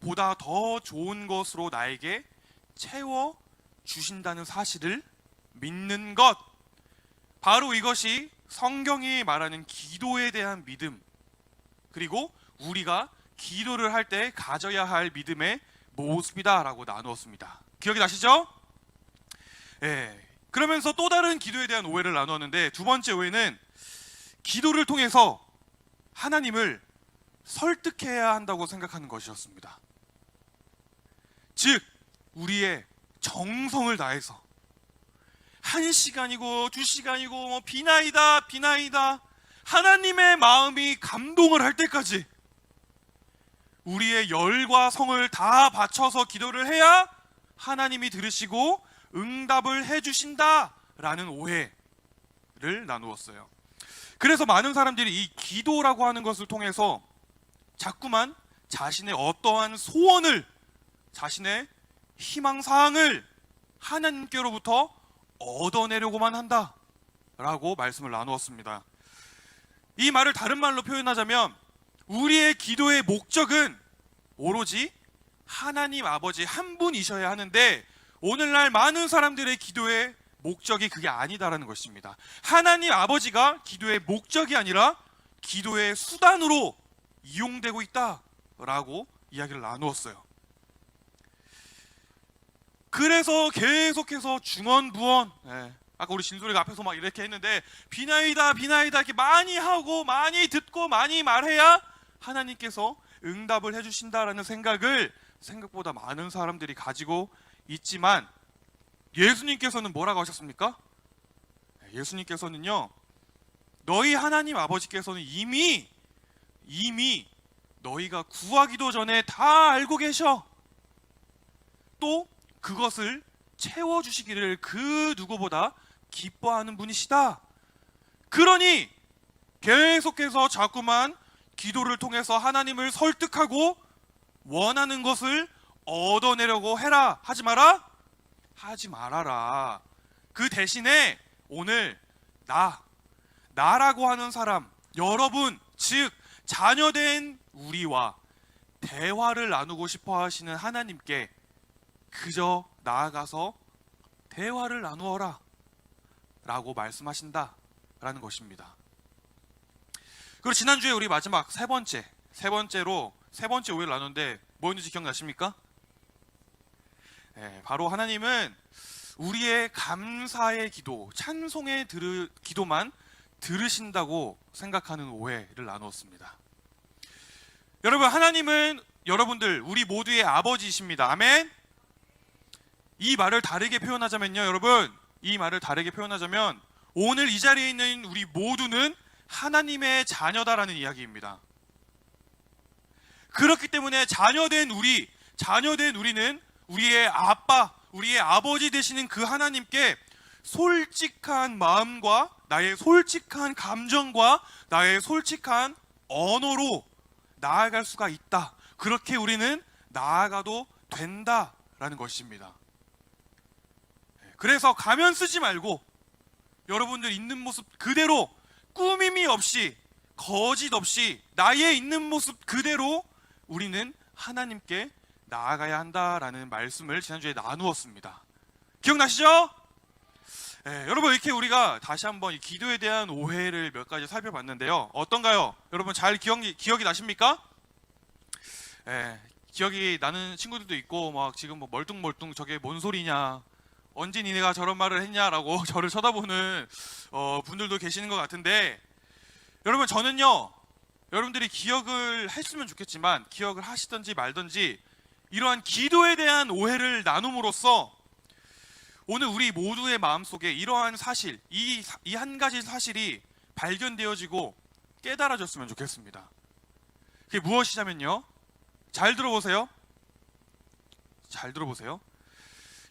보다 더 좋은 것으로 나에게 채워 주신다는 사실을 믿는 것, 바로 이것이 성경이 말하는 기도에 대한 믿음, 그리고 우리가 기도를 할 때 가져야 할 믿음의 모습이다 라고 나누었습니다. 기억이 나시죠? 그러면서 또 다른 기도에 대한 오해를 나누었는데, 두 번째 오해는 기도를 통해서 하나님을 설득해야 한다고 생각하는 것이었습니다. 즉, 우리의 정성을 다해서 1시간이고 2시간이고 비나이다 하나님의 마음이 감동을 할 때까지 우리의 열과 성을 다 바쳐서 기도를 해야 하나님이 들으시고 응답을 해주신다라는 오해를 나누었어요. 그래서 많은 사람들이 이 기도라고 하는 것을 통해서 자꾸만 자신의 어떠한 소원을, 자신의 희망사항을 하나님께로부터 얻어내려고만 한다라고 말씀을 나누었습니다. 이 말을 다른 말로 표현하자면 우리의 기도의 목적은 오로지 하나님 아버지 한 분이셔야 하는데, 오늘날 많은 사람들의 기도의 목적이 그게 아니다라는 것입니다. 하나님 아버지가 기도의 목적이 아니라 기도의 수단으로 이용되고 있다라고 이야기를 나누었어요. 그래서 계속해서 중언부언, 아까 우리 진솔이가 앞에서 막 이렇게 했는데 비나이다 이렇게 많이 하고 많이 듣고 많이 말해야 하나님께서 응답을 해주신다라는 생각을 생각보다 많은 사람들이 가지고 있지만, 예수님께서는 뭐라고 하셨습니까? 예수님께서는요, 너희 하나님 아버지께서는 이미 너희가 구하기도 전에 다 알고 계셔. 또 그것을 채워주시기를 그 누구보다 기뻐하는 분이시다. 그러니 계속해서 자꾸만 기도를 통해서 하나님을 설득하고 원하는 것을 얻어내려고 해라. 하지 말아라. 그 대신에 오늘 나라고 하는 사람, 여러분, 즉 자녀된 우리와 대화를 나누고 싶어 하시는 하나님께 그저 나아가서 대화를 나누어라 라고 말씀하신다 된다라는 것입니다. 그리고 지난주에 우리 마지막 세 번째 오해를 나눴는데 뭐였는지 기억나십니까? 바로 하나님은 우리의 감사의 기도, 찬송의 기도만 들으신다고 생각하는 오해를 나누었습니다. 여러분, 하나님은 여러분들 우리 모두의 아버지이십니다. 아멘. 이 말을 다르게 표현하자면요, 여러분, 이 말을 다르게 표현하자면 오늘 이 자리에 있는 우리 모두는 하나님의 자녀다라는 이야기입니다. 그렇기 때문에 자녀된 우리는 우리의 아빠, 우리의 아버지 되시는 그 하나님께 솔직한 마음과 나의 솔직한 감정과 나의 솔직한 언어로 나아갈 수가 있다. 그렇게 우리는 나아가도 된다라는 것입니다. 그래서 가면 쓰지 말고 여러분들 있는 모습 그대로 꾸밈이 없이 거짓 없이 나의 있는 모습 그대로 우리는 하나님께 나아가야 한다라는 말씀을 지난주에 나누었습니다. 기억나시죠? 여러분, 이렇게 우리가 다시 한번 이 기도에 대한 오해를 몇 가지 살펴봤는데요. 어떤가요? 여러분 잘 기억이 나십니까? 기억이 나는 친구들도 있고 막 지금 뭐 멀뚱멀뚱 저게 뭔 소리냐, 언제 니네가 저런 말을 했냐라고 저를 쳐다보는 분들도 계시는 것 같은데, 여러분 저는요, 여러분들이 기억을 했으면 좋겠지만 기억을 하시든지 말든지 이러한 기도에 대한 오해를 나눔으로써 오늘 우리 모두의 마음속에 이러한 사실, 이 한 가지 사실이 발견되어지고 깨달아졌으면 좋겠습니다. 그게 무엇이냐면요, 잘 들어보세요.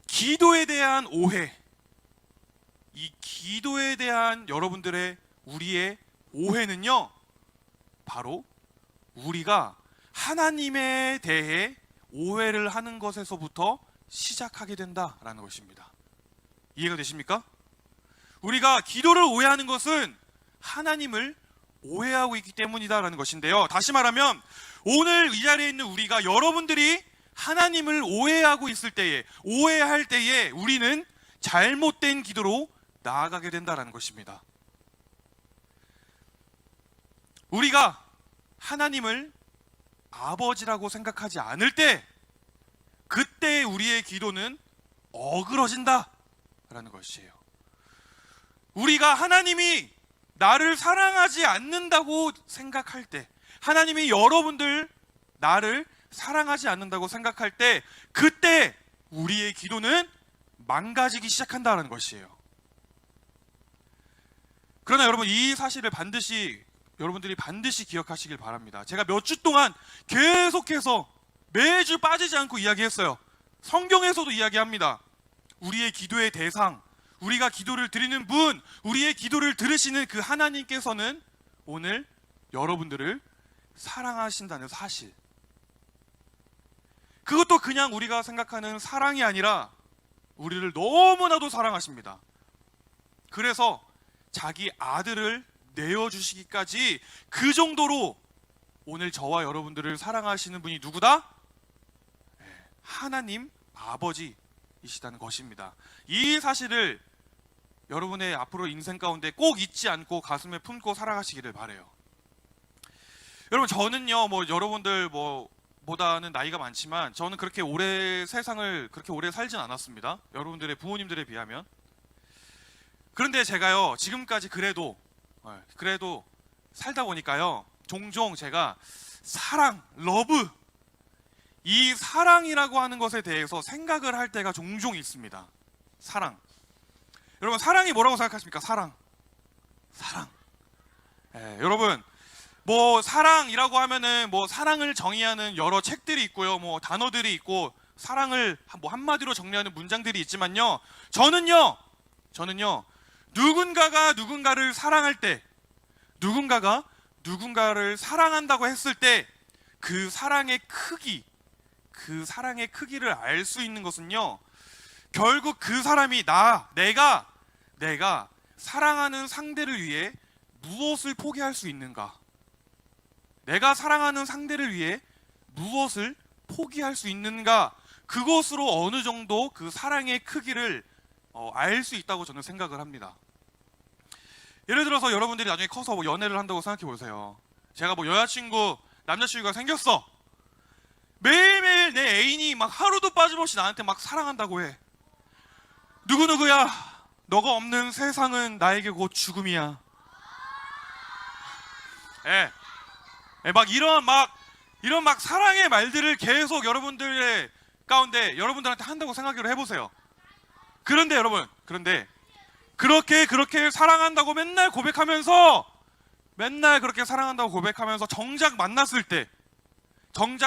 기도에 대한 오해, 이 기도에 대한 여러분들의 우리의 오해는요, 바로 우리가 하나님에 대해 오해를 하는 것에서부터 시작하게 된다라는 것입니다. 이해가 되십니까? 우리가 기도를 오해하는 것은 하나님을 오해하고 있기 때문이다라는 것인데요. 다시 말하면 오늘 이 자리에 있는 우리가, 여러분들이 하나님을 오해할 때에 우리는 잘못된 기도로 나아가게 된다라는 것입니다. 우리가 하나님을 아버지라고 생각하지 않을 때, 그때 우리의 기도는 어그러진다라는 것이에요. 우리가 하나님이 나를 사랑하지 않는다고 생각할 때, 하나님이 여러분들 나를 사랑하지 않는다고 생각할 때, 그때 우리의 기도는 망가지기 시작한다는 것이에요. 그러나 여러분, 이 사실을 여러분들이 반드시 기억하시길 바랍니다. 제가 몇 주 동안 계속해서 매주 빠지지 않고 이야기했어요. 성경에서도 이야기합니다. 우리의 기도의 대상, 우리가 기도를 드리는 분, 우리의 기도를 들으시는 그 하나님께서는 오늘 여러분들을 사랑하신다는 사실, 그것도 그냥 우리가 생각하는 사랑이 아니라 우리를 너무나도 사랑하십니다. 그래서 자기 아들을 내어주시기까지 그 정도로 오늘 저와 여러분들을 사랑하시는 분이 누구다? 하나님 아버지이시다는 것입니다. 이 사실을 여러분의 앞으로 인생 가운데 꼭 잊지 않고 가슴에 품고 살아가시기를 바라요. 여러분, 저는요, 여러분들 보다는 나이가 많지만 저는 그렇게 오래 세상을 그렇게 오래 살진 않았습니다. 여러분들의 부모님들에 비하면. 그런데 제가요, 지금까지 그래도 살다 보니까요, 종종 제가 러브, 이 사랑이라고 하는 것에 대해서 생각을 할 때가 종종 있습니다. 사랑. 여러분, 사랑이 뭐라고 생각하십니까? 사랑. 여러분, 사랑이라고 하면은 사랑을 정의하는 여러 책들이 있고요, 단어들이 있고, 사랑을 한마디로 정리하는 문장들이 있지만요, 저는요, 누군가가 누군가를 사랑할 때, 누군가가 누군가를 사랑한다고 했을 때 그 사랑의 크기를 알 수 있는 것은요, 결국 그 사람이 내가 사랑하는 상대를 위해 무엇을 포기할 수 있는가, 내가 사랑하는 상대를 위해 무엇을 포기할 수 있는가, 그것으로 어느 정도 그 사랑의 크기를 알 수 있다고 저는 생각을 합니다. 예를 들어서 여러분들이 나중에 커서 뭐 연애를 한다고 생각해 보세요. 제가 뭐 여자친구, 남자친구가 생겼어. 매일매일 내 애인이 막 하루도 빠짐없이 나한테 막 사랑한다고 해. 누구누구야, 너가 없는 세상은 나에게 곧 죽음이야. 막 이런 사랑의 말들을 계속 여러분들의 가운데 여러분들한테 한다고 생각을 해보세요. 그런데 여러분, 그렇게 사랑한다고 맨날 그렇게 사랑한다고 고백하면서 정작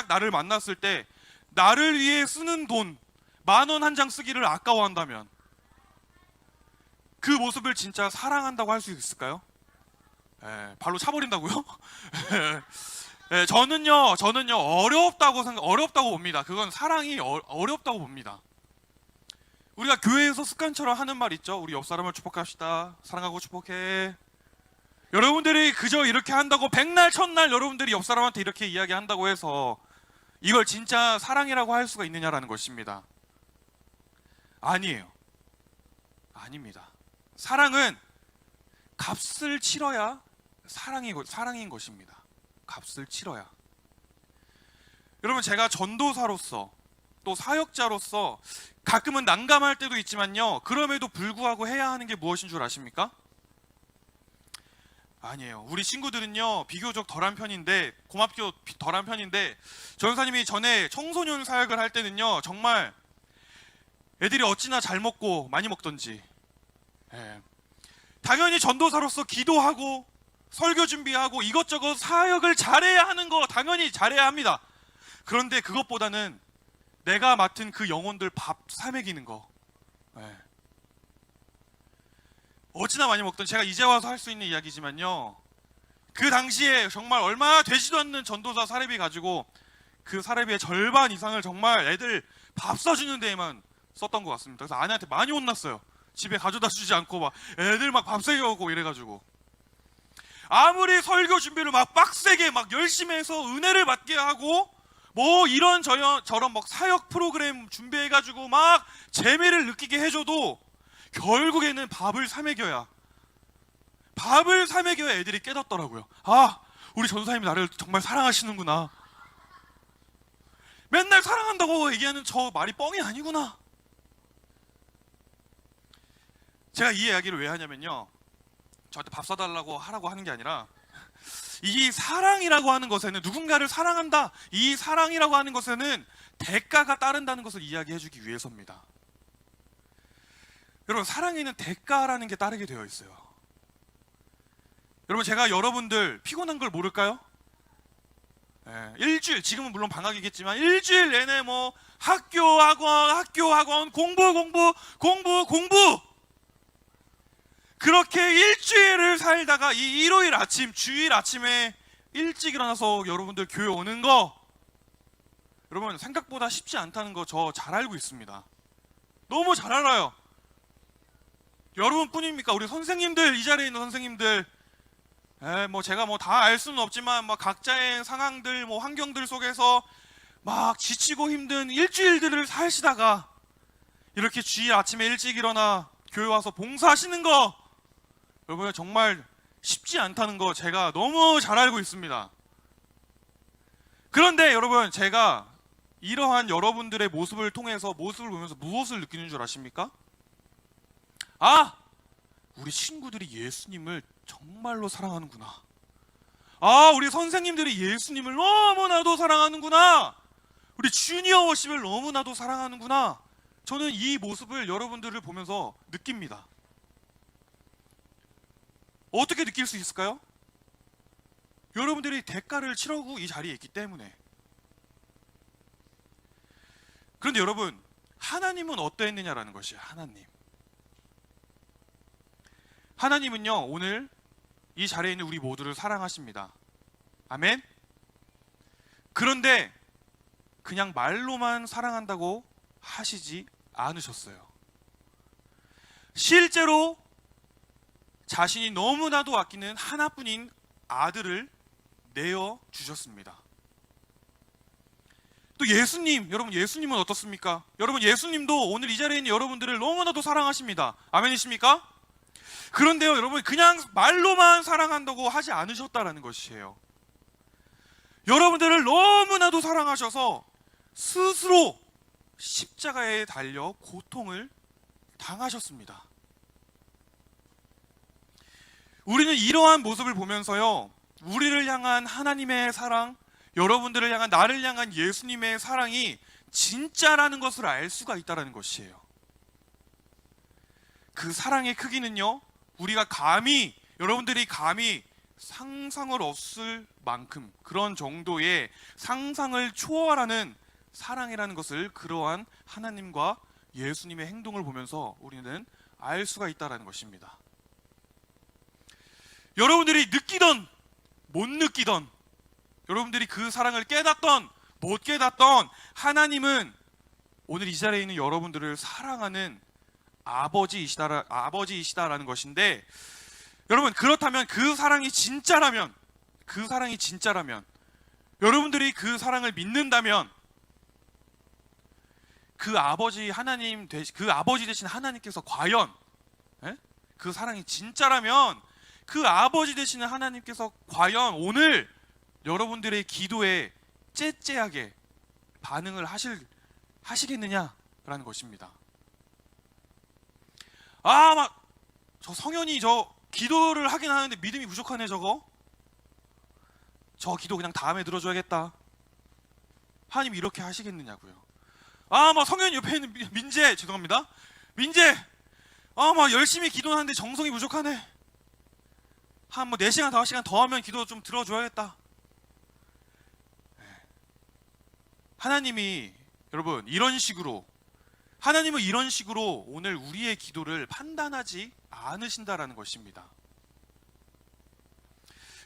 나를 만났을 때 나를 위해 쓰는 돈 10,000원 한 장 쓰기를 아까워한다면 그 모습을 진짜 사랑한다고 할 수 있을까요? 발로 차버린다고요? 저는요 어렵다고 봅니다. 그건 사랑이 어렵다고 봅니다. 우리가 교회에서 습관처럼 하는 말 있죠. 우리 옆 사람을 축복합시다. 사랑하고 축복해. 여러분들이 그저 이렇게 한다고 백날 첫날 여러분들이 옆 사람한테 이렇게 이야기한다고 해서 이걸 진짜 사랑이라고 할 수가 있느냐라는 것입니다. 아니에요. 아닙니다. 사랑은 값을 치러야 사랑인 것입니다. 값을 치러야. 여러분, 제가 전도사로서 또 사역자로서 가끔은 난감할 때도 있지만요, 그럼에도 불구하고 해야 하는 게 무엇인 줄 아십니까? 아니에요. 우리 친구들은요 비교적 덜한 편인데, 고맙게도 덜한 편인데, 전사님이 전에 청소년 사역을 할 때는요 정말 애들이 어찌나 잘 먹고 많이 먹던지, 당연히 전도사로서 기도하고 설교 준비하고 이것저것 사역을 잘해야 하는 거 당연히 잘해야 합니다. 그런데 그것보다는 내가 맡은 그 영혼들 밥 사먹이는 거, 어찌나 많이 먹던, 제가 이제 와서 할 수 있는 이야기지만요, 그 당시에 정말 얼마 되지도 않는 전도사 사례비 가지고 그 사례비의 절반 이상을 정말 애들 밥 사주는 데에만 썼던 것 같습니다. 그래서 아내한테 많이 혼났어요. 집에 가져다 주지 않고 막 애들 막 밥 새겨오고 이래가지고. 아무리 설교 준비를 막 빡세게 막 열심히 해서 은혜를 받게 하고 뭐 저런 막 사역 프로그램 준비해가지고 막 재미를 느끼게 해줘도 결국에는 밥을 사 먹여야 애들이 깨닫더라고요. 아, 우리 전도사님이 나를 정말 사랑하시는구나. 맨날 사랑한다고 얘기하는 저 말이 뻥이 아니구나. 제가 이 이야기를 왜 하냐면요, 저한테 밥 사달라고 하라고 하는 게 아니라, 이 사랑이라고 하는 것에는, 누군가를 사랑한다, 이 사랑이라고 하는 것에는 대가가 따른다는 것을 이야기해 주기 위해서입니다. 여러분, 사랑에는 대가라는 게 따르게 되어 있어요. 여러분, 제가 여러분들 피곤한 걸 모를까요? 일주일, 지금은 물론 방학이겠지만 일주일 내내 뭐 학교 학원 공부 그렇게 일주일을 살다가 이 일요일 아침, 주일 아침에 일찍 일어나서 여러분들 교회 오는 거, 여러분 생각보다 쉽지 않다는 거 저 잘 알고 있습니다. 너무 잘 알아요. 여러분뿐입니까? 우리 선생님들, 이 자리에 있는 선생님들, 뭐 제가 뭐 다 알 수는 없지만 막 각자의 상황들, 뭐 환경들 속에서 막 지치고 힘든 일주일들을 사시다가 이렇게 주일 아침에 일찍 일어나 교회 와서 봉사하시는 거, 여러분 정말 쉽지 않다는 거 제가 너무 잘 알고 있습니다. 그런데 여러분, 제가 이러한 여러분들의 모습을 보면서 무엇을 느끼는 줄 아십니까? 아, 우리 친구들이 예수님을 정말로 사랑하는구나. 아, 우리 선생님들이 예수님을 너무나도 사랑하는구나. 우리 주니어 워십을 너무나도 사랑하는구나. 저는 이 모습을 여러분들을 보면서 느낍니다. 어떻게 느낄 수 있을까요? 여러분들이 대가를 치르고 이 자리에 있기 때문에. 그런데 여러분, 하나님은 어떠했느냐라는 것이에요. 하나님은요, 오늘 이 자리에 있는 우리 모두를 사랑하십니다. 아멘. 그런데 그냥 말로만 사랑한다고 하시지 않으셨어요. 실제로 자신이 너무나도 아끼는 하나뿐인 아들을 내어 주셨습니다. 또 예수님, 여러분 예수님은 어떻습니까? 여러분 예수님도 오늘 이 자리에 있는 여러분들을 너무나도 사랑하십니다. 아멘이십니까? 그런데요, 여러분, 그냥 말로만 사랑한다고 하지 않으셨다라는 것이에요. 여러분들을 너무나도 사랑하셔서 스스로 십자가에 달려 고통을 당하셨습니다. 우리는 이러한 모습을 보면서요, 우리를 향한 하나님의 사랑, 여러분들을 향한, 나를 향한 예수님의 사랑이 진짜라는 것을 알 수가 있다는 것이에요. 그 사랑의 크기는요, 우리가 감히, 여러분들이 감히 상상을 없을 만큼, 그런 정도의 상상을 초월하는 사랑이라는 것을 그러한 하나님과 예수님의 행동을 보면서 우리는 알 수가 있다는 것입니다. 여러분들이 느끼던 못 느끼던, 여러분들이 그 사랑을 깨닫던 못 깨닫던, 하나님은 오늘 이 자리에 있는 여러분들을 사랑하는 아버지이시다라는 것인데, 여러분, 그렇다면 그 사랑이 진짜라면, 여러분들이 그 사랑을 믿는다면, 그 아버지 되신 하나님께서 과연, 그 사랑이 진짜라면 그 아버지 되시는 하나님께서 과연 오늘 여러분들의 기도에 째째하게 반응을 하시겠느냐라는 것입니다. 저 성현이 저 기도를 하긴 하는데 믿음이 부족하네. 저 기도 그냥 다음에 들어줘야겠다. 하나님 이렇게 하시겠느냐고요. 성현이 옆에 있는 민재, 죄송합니다. 민재, 열심히 기도하는데 정성이 부족하네. 한 4시간, 5시간 더 하면 기도 좀 들어줘야겠다. 하나님은 이런 식으로 오늘 우리의 기도를 판단하지 않으신다라는 것입니다.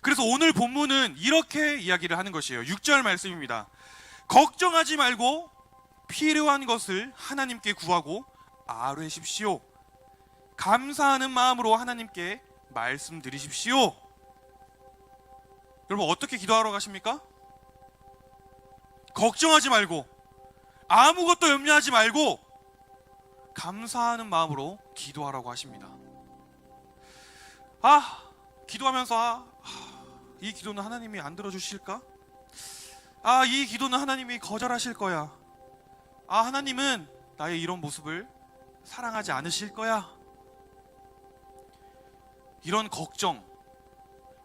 그래서 오늘 본문은 이렇게 이야기를 하는 것이에요. 6절 말씀입니다. 걱정하지 말고 필요한 것을 하나님께 구하고 아뢰십시오. 감사하는 마음으로 하나님께 말씀드리십시오. 여러분, 어떻게 기도하러 가십니까? 걱정하지 말고, 아무것도 염려하지 말고 감사하는 마음으로 기도하라고 하십니다. 기도하면서 이 기도는 하나님이 안 들어주실까? 이 기도는 하나님이 거절하실 거야. 하나님은 나의 이런 모습을 사랑하지 않으실 거야. 이런 걱정,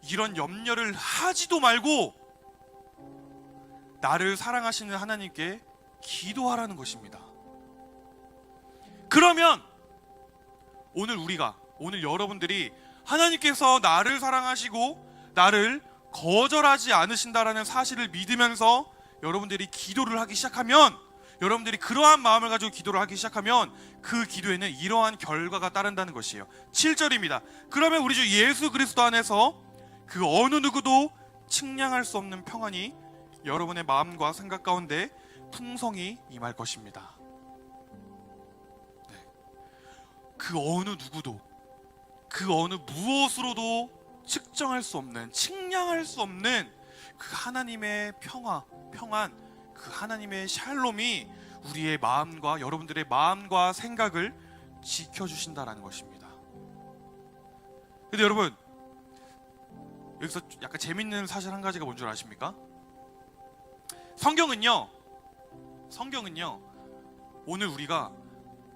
이런 염려를 하지도 말고 나를 사랑하시는 하나님께 기도하라는 것입니다. 그러면 오늘 여러분들이 하나님께서 나를 사랑하시고 나를 거절하지 않으신다라는 사실을 믿으면서 여러분들이 기도를 하기 시작하면, 여러분들이 그러한 마음을 가지고 기도를 하기 시작하면 그 기도에는 이러한 결과가 따른다는 것이에요. 7절입니다. 그러면 우리 주 예수 그리스도 안에서 그 어느 누구도 측량할 수 없는 평안이 여러분의 마음과 생각 가운데 풍성히 임할 것입니다. 그 어느 누구도, 그 어느 무엇으로도 측정할 수 없는, 측량할 수 없는 그 하나님의 평안, 그 하나님의 샬롬이 우리의 마음과, 여러분들의 마음과 생각을 지켜주신다라는 것입니다. 근데 여러분, 여기서 약간 재밌는 사실 한 가지가 뭔 줄 아십니까? 성경은요, 오늘 우리가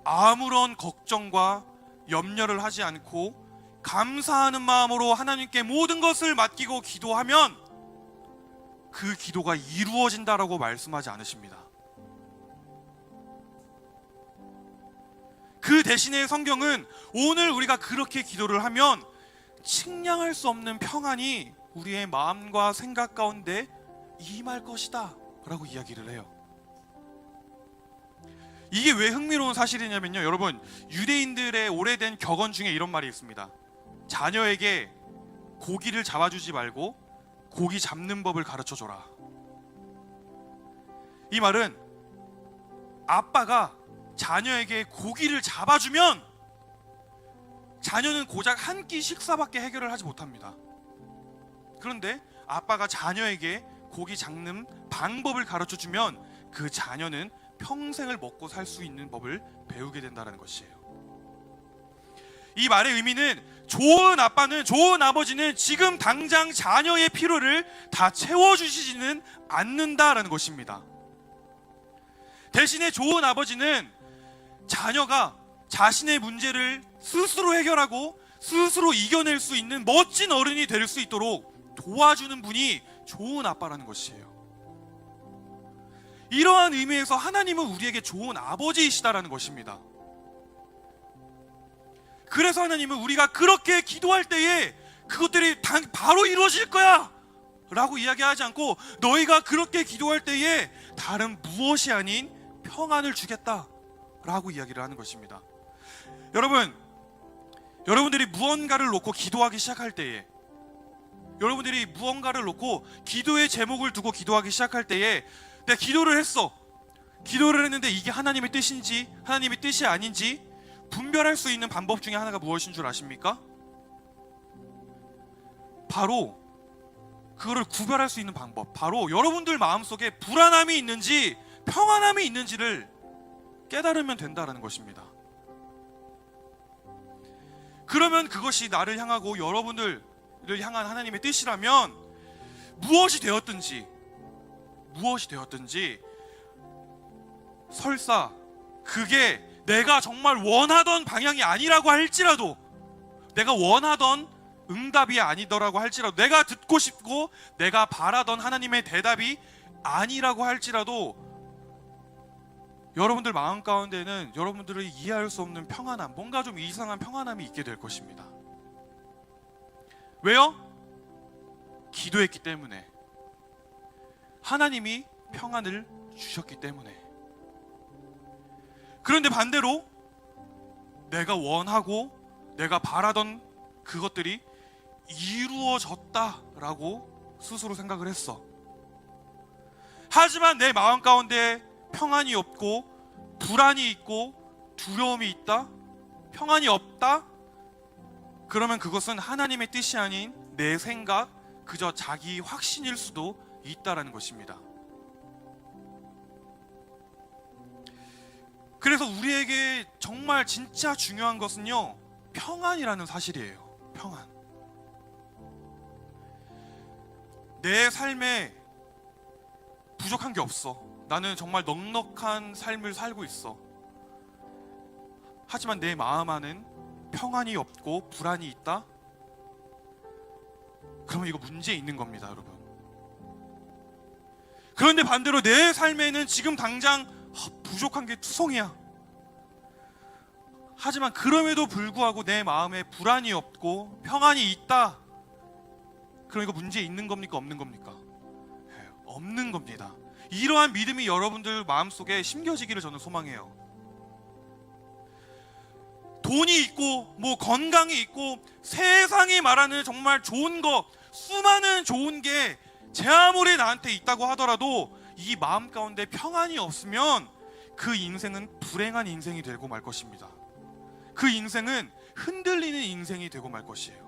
아무런 걱정과 염려를 하지 않고 감사하는 마음으로 하나님께 모든 것을 맡기고 기도하면 그 기도가 이루어진다라고 말씀하지 않으십니다. 그 대신에 성경은 오늘 우리가 그렇게 기도를 하면 측량할 수 없는 평안이 우리의 마음과 생각 가운데 임할 것이다 라고 이야기를 해요. 이게 왜 흥미로운 사실이냐면요, 여러분, 유대인들의 오래된 격언 중에 이런 말이 있습니다. 자녀에게 고기를 잡아주지 말고 고기 잡는 법을 가르쳐줘라. 이 말은 아빠가 자녀에게 고기를 잡아주면 자녀는 고작 한 끼 식사밖에 해결을 하지 못합니다. 그런데 아빠가 자녀에게 고기 잡는 방법을 가르쳐주면 그 자녀는 평생을 먹고 살 수 있는 법을 배우게 된다는 것이에요. 이 말의 의미는 좋은 아빠는, 좋은 아버지는 지금 당장 자녀의 필요를 다 채워주시지는 않는다라는 것입니다. 대신에 좋은 아버지는 자녀가 자신의 문제를 스스로 해결하고 스스로 이겨낼 수 있는 멋진 어른이 될 수 있도록 도와주는 분이 좋은 아빠라는 것이에요. 이러한 의미에서 하나님은 우리에게 좋은 아버지이시다라는 것입니다. 그래서 하나님은 우리가 그렇게 기도할 때에 그것들이 바로 이루어질 거야 라고 이야기하지 않고, 너희가 그렇게 기도할 때에 다른 무엇이 아닌 평안을 주겠다 라고 이야기를 하는 것입니다. 여러분들이 무언가를 놓고 기도하기 시작할 때에, 여러분들이 무언가를 놓고 기도의 제목을 두고 기도하기 시작할 때에, 내가 기도를 했는데 이게 하나님의 뜻인지 하나님의 뜻이 아닌지 분별할 수 있는 방법 중에 하나가 무엇인 줄 아십니까? 바로 그거를 구별할 수 있는 방법, 바로 여러분들 마음속에 불안함이 있는지 평안함이 있는지를 깨달으면 된다는 것입니다. 그러면 그것이 나를 향하고 여러분들을 향한 하나님의 뜻이라면 무엇이 되었든지 설사 그게 내가 정말 원하던 방향이 아니라고 할지라도, 내가 원하던 응답이 아니더라고 할지라도, 내가 듣고 싶고 내가 바라던 하나님의 대답이 아니라고 할지라도, 여러분들 마음 가운데는 여러분들을 이해할 수 없는 평안함, 뭔가 좀 이상한 평안함이 있게 될 것입니다. 왜요? 기도했기 때문에, 하나님이 평안을 주셨기 때문에. 그런데 반대로 내가 원하고 내가 바라던 그것들이 이루어졌다라고 스스로 생각을 했어. 하지만 내 마음 가운데 평안이 없고 불안이 있고 두려움이 있다, 평안이 없다, 그러면 그것은 하나님의 뜻이 아닌 내 생각, 그저 자기 확신일 수도 있다라는 것입니다. 그래서 우리에게 정말 진짜 중요한 것은요, 평안이라는 사실이에요. 평안. 내 삶에 부족한 게 없어. 나는 정말 넉넉한 삶을 살고 있어. 하지만 내 마음 안은 평안이 없고 불안이 있다? 그러면 이거 문제 있는 겁니다, 여러분. 그런데 반대로 내 삶에는 지금 당장 부족한 게 투성이야. 하지만 그럼에도 불구하고 내 마음에 불안이 없고 평안이 있다. 그럼 이거 문제 있는 겁니까, 없는 겁니까? 없는 겁니다. 이러한 믿음이 여러분들 마음속에 심겨지기를 저는 소망해요. 돈이 있고 건강이 있고 세상이 말하는 정말 좋은 거, 수많은 좋은 게 제 아무리 나한테 있다고 하더라도 이 마음 가운데 평안이 없으면 그 인생은 불행한 인생이 되고 말 것입니다. 그 인생은 흔들리는 인생이 되고 말 것이에요.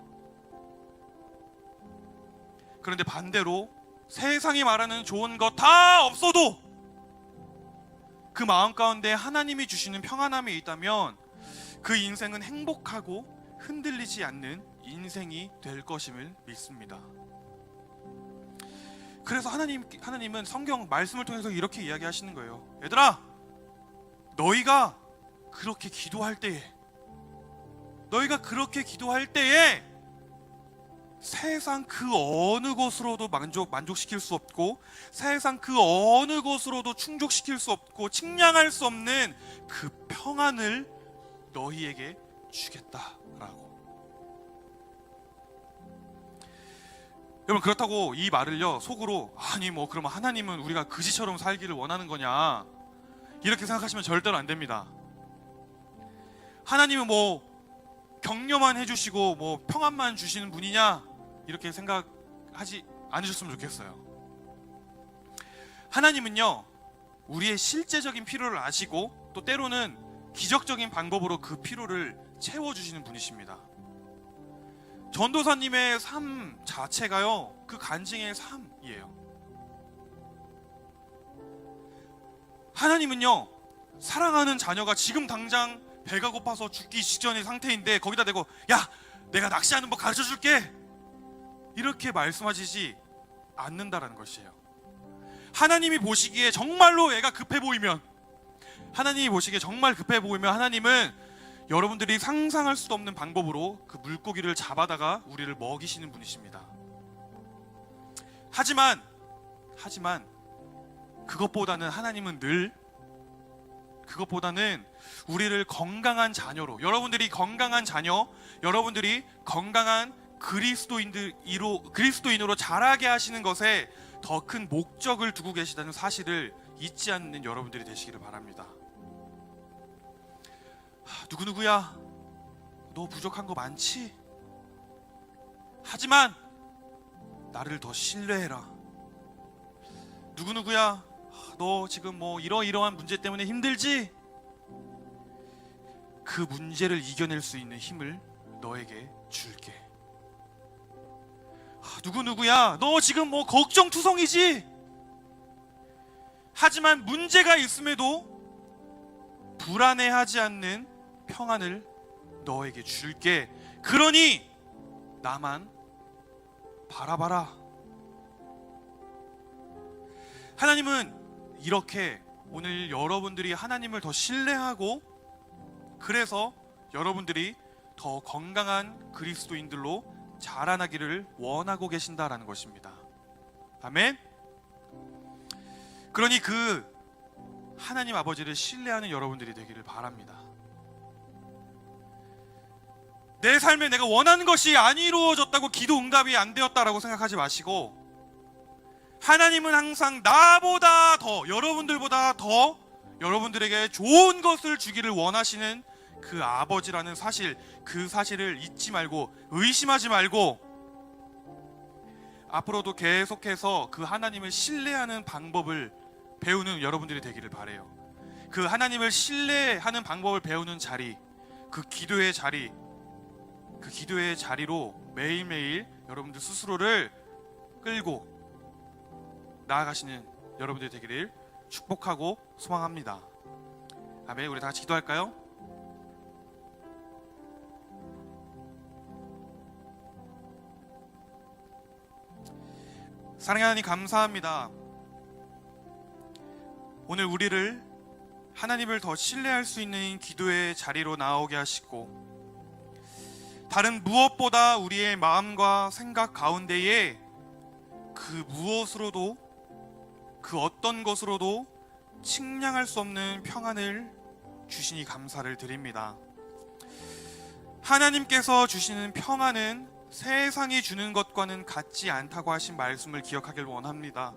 그런데 반대로 세상이 말하는 좋은 거 다 없어도 그 마음 가운데 하나님이 주시는 평안함이 있다면 그 인생은 행복하고 흔들리지 않는 인생이 될 것임을 믿습니다. 그래서 하나님은 성경 말씀을 통해서 이렇게 이야기하시는 거예요. 얘들아, 너희가 그렇게 기도할 때에 세상 그 어느 것으로도 만족시킬 수 없고, 세상 그 어느 것으로도 충족시킬 수 없고 측량할 수 없는 그 평안을 너희에게 주겠다라고. 여러분, 그렇다고 이 말을요 속으로 아니 그러면 하나님은 우리가 그지처럼 살기를 원하는 거냐, 이렇게 생각하시면 절대로 안 됩니다. 하나님은 격려만 해주시고 평안만 주시는 분이냐, 이렇게 생각하지 않으셨으면 좋겠어요. 하나님은요 우리의 실제적인 필요를 아시고 또 때로는 기적적인 방법으로 그 필요를 채워주시는 분이십니다. 전도사님의 삶 자체가요 그 간증의 삶이에요. 하나님은요 사랑하는 자녀가 지금 당장 배가 고파서 죽기 직전의 상태인데 거기다 대고 야, 내가 낚시하는 법 가르쳐 줄게, 이렇게 말씀하시지 않는다라는 것이에요. 하나님이 보시기에 정말로 애가 급해 보이면, 하나님이 보시기에 정말 급해 보이면 하나님은 여러분들이 상상할 수도 없는 방법으로 그 물고기를 잡아다가 우리를 먹이시는 분이십니다. 하지만 그것보다는 하나님은 늘, 그것보다는 우리를 건강한 자녀로, 여러분들이 건강한 자녀, 여러분들이 건강한 그리스도인으로 자라게 하시는 것에 더 큰 목적을 두고 계시다는 사실을 잊지 않는 여러분들이 되시기를 바랍니다. 누구누구야, 너 부족한 거 많지? 하지만 나를 더 신뢰해라. 누구누구야, 너 지금 뭐 이러이러한 문제 때문에 힘들지? 그 문제를 이겨낼 수 있는 힘을 너에게 줄게. 누구누구야, 너 지금 뭐 걱정투성이지? 하지만 문제가 있음에도 불안해하지 않는 평안을 너에게 줄게. 그러니 나만 바라봐라. 하나님은 이렇게 오늘 여러분들이 하나님을 더 신뢰하고, 그래서 여러분들이 더 건강한 그리스도인들로 자라나기를 원하고 계신다라는 것입니다. 아멘. 그러니 그 하나님 아버지를 신뢰하는 여러분들이 되기를 바랍니다. 내 삶에 내가 원하는 것이 안 이루어졌다고 기도 응답이 안 되었다라고 생각하지 마시고, 하나님은 항상 나보다 더, 여러분들보다 더 여러분들에게 좋은 것을 주기를 원하시는 그 아버지라는 사실, 그 사실을 잊지 말고, 의심하지 말고, 앞으로도 계속해서 그 하나님을 신뢰하는 방법을 배우는 여러분들이 되기를 바래요. 그 하나님을 신뢰하는 방법을 배우는 자리, 그 기도의 자리, 그 기도의 자리로 매일매일 여러분들 스스로를 끌고 나아가시는 여러분들이 되기를 축복하고 소망합니다. 아멘. 우리 다 같이 기도할까요? 사랑하는 하나님, 감사합니다. 오늘 우리를 하나님을 더 신뢰할 수 있는 기도의 자리로 나오게 하시고, 다른 무엇보다 우리의 마음과 생각 가운데에 그 무엇으로도, 그 어떤 것으로도 측량할 수 없는 평안을 주시니 감사를 드립니다. 하나님께서 주시는 평안은 세상이 주는 것과는 같지 않다고 하신 말씀을 기억하길 원합니다.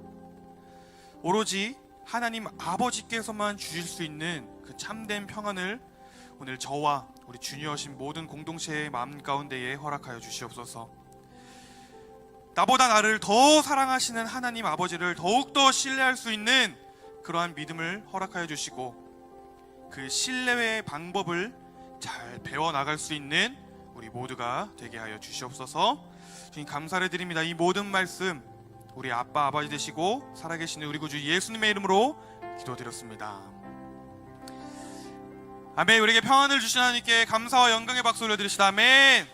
오로지 하나님 아버지께서만 주실 수 있는 그 참된 평안을 오늘 저와 우리 주니어신 모든 공동체의 마음 가운데에 허락하여 주시옵소서. 나보다 나를 더 사랑하시는 하나님 아버지를 더욱더 신뢰할 수 있는 그러한 믿음을 허락하여 주시고, 그 신뢰의 방법을 잘 배워나갈 수 있는 우리 모두가 되게 하여 주시옵소서. 주님 감사를 드립니다. 이 모든 말씀 우리 아빠 아버지 되시고 살아계시는 우리 구주 예수님의 이름으로 기도드렸습니다. 아멘. 우리에게 평안을 주신 하나님께 감사와 영광의 박수 올려드리시다. 아멘.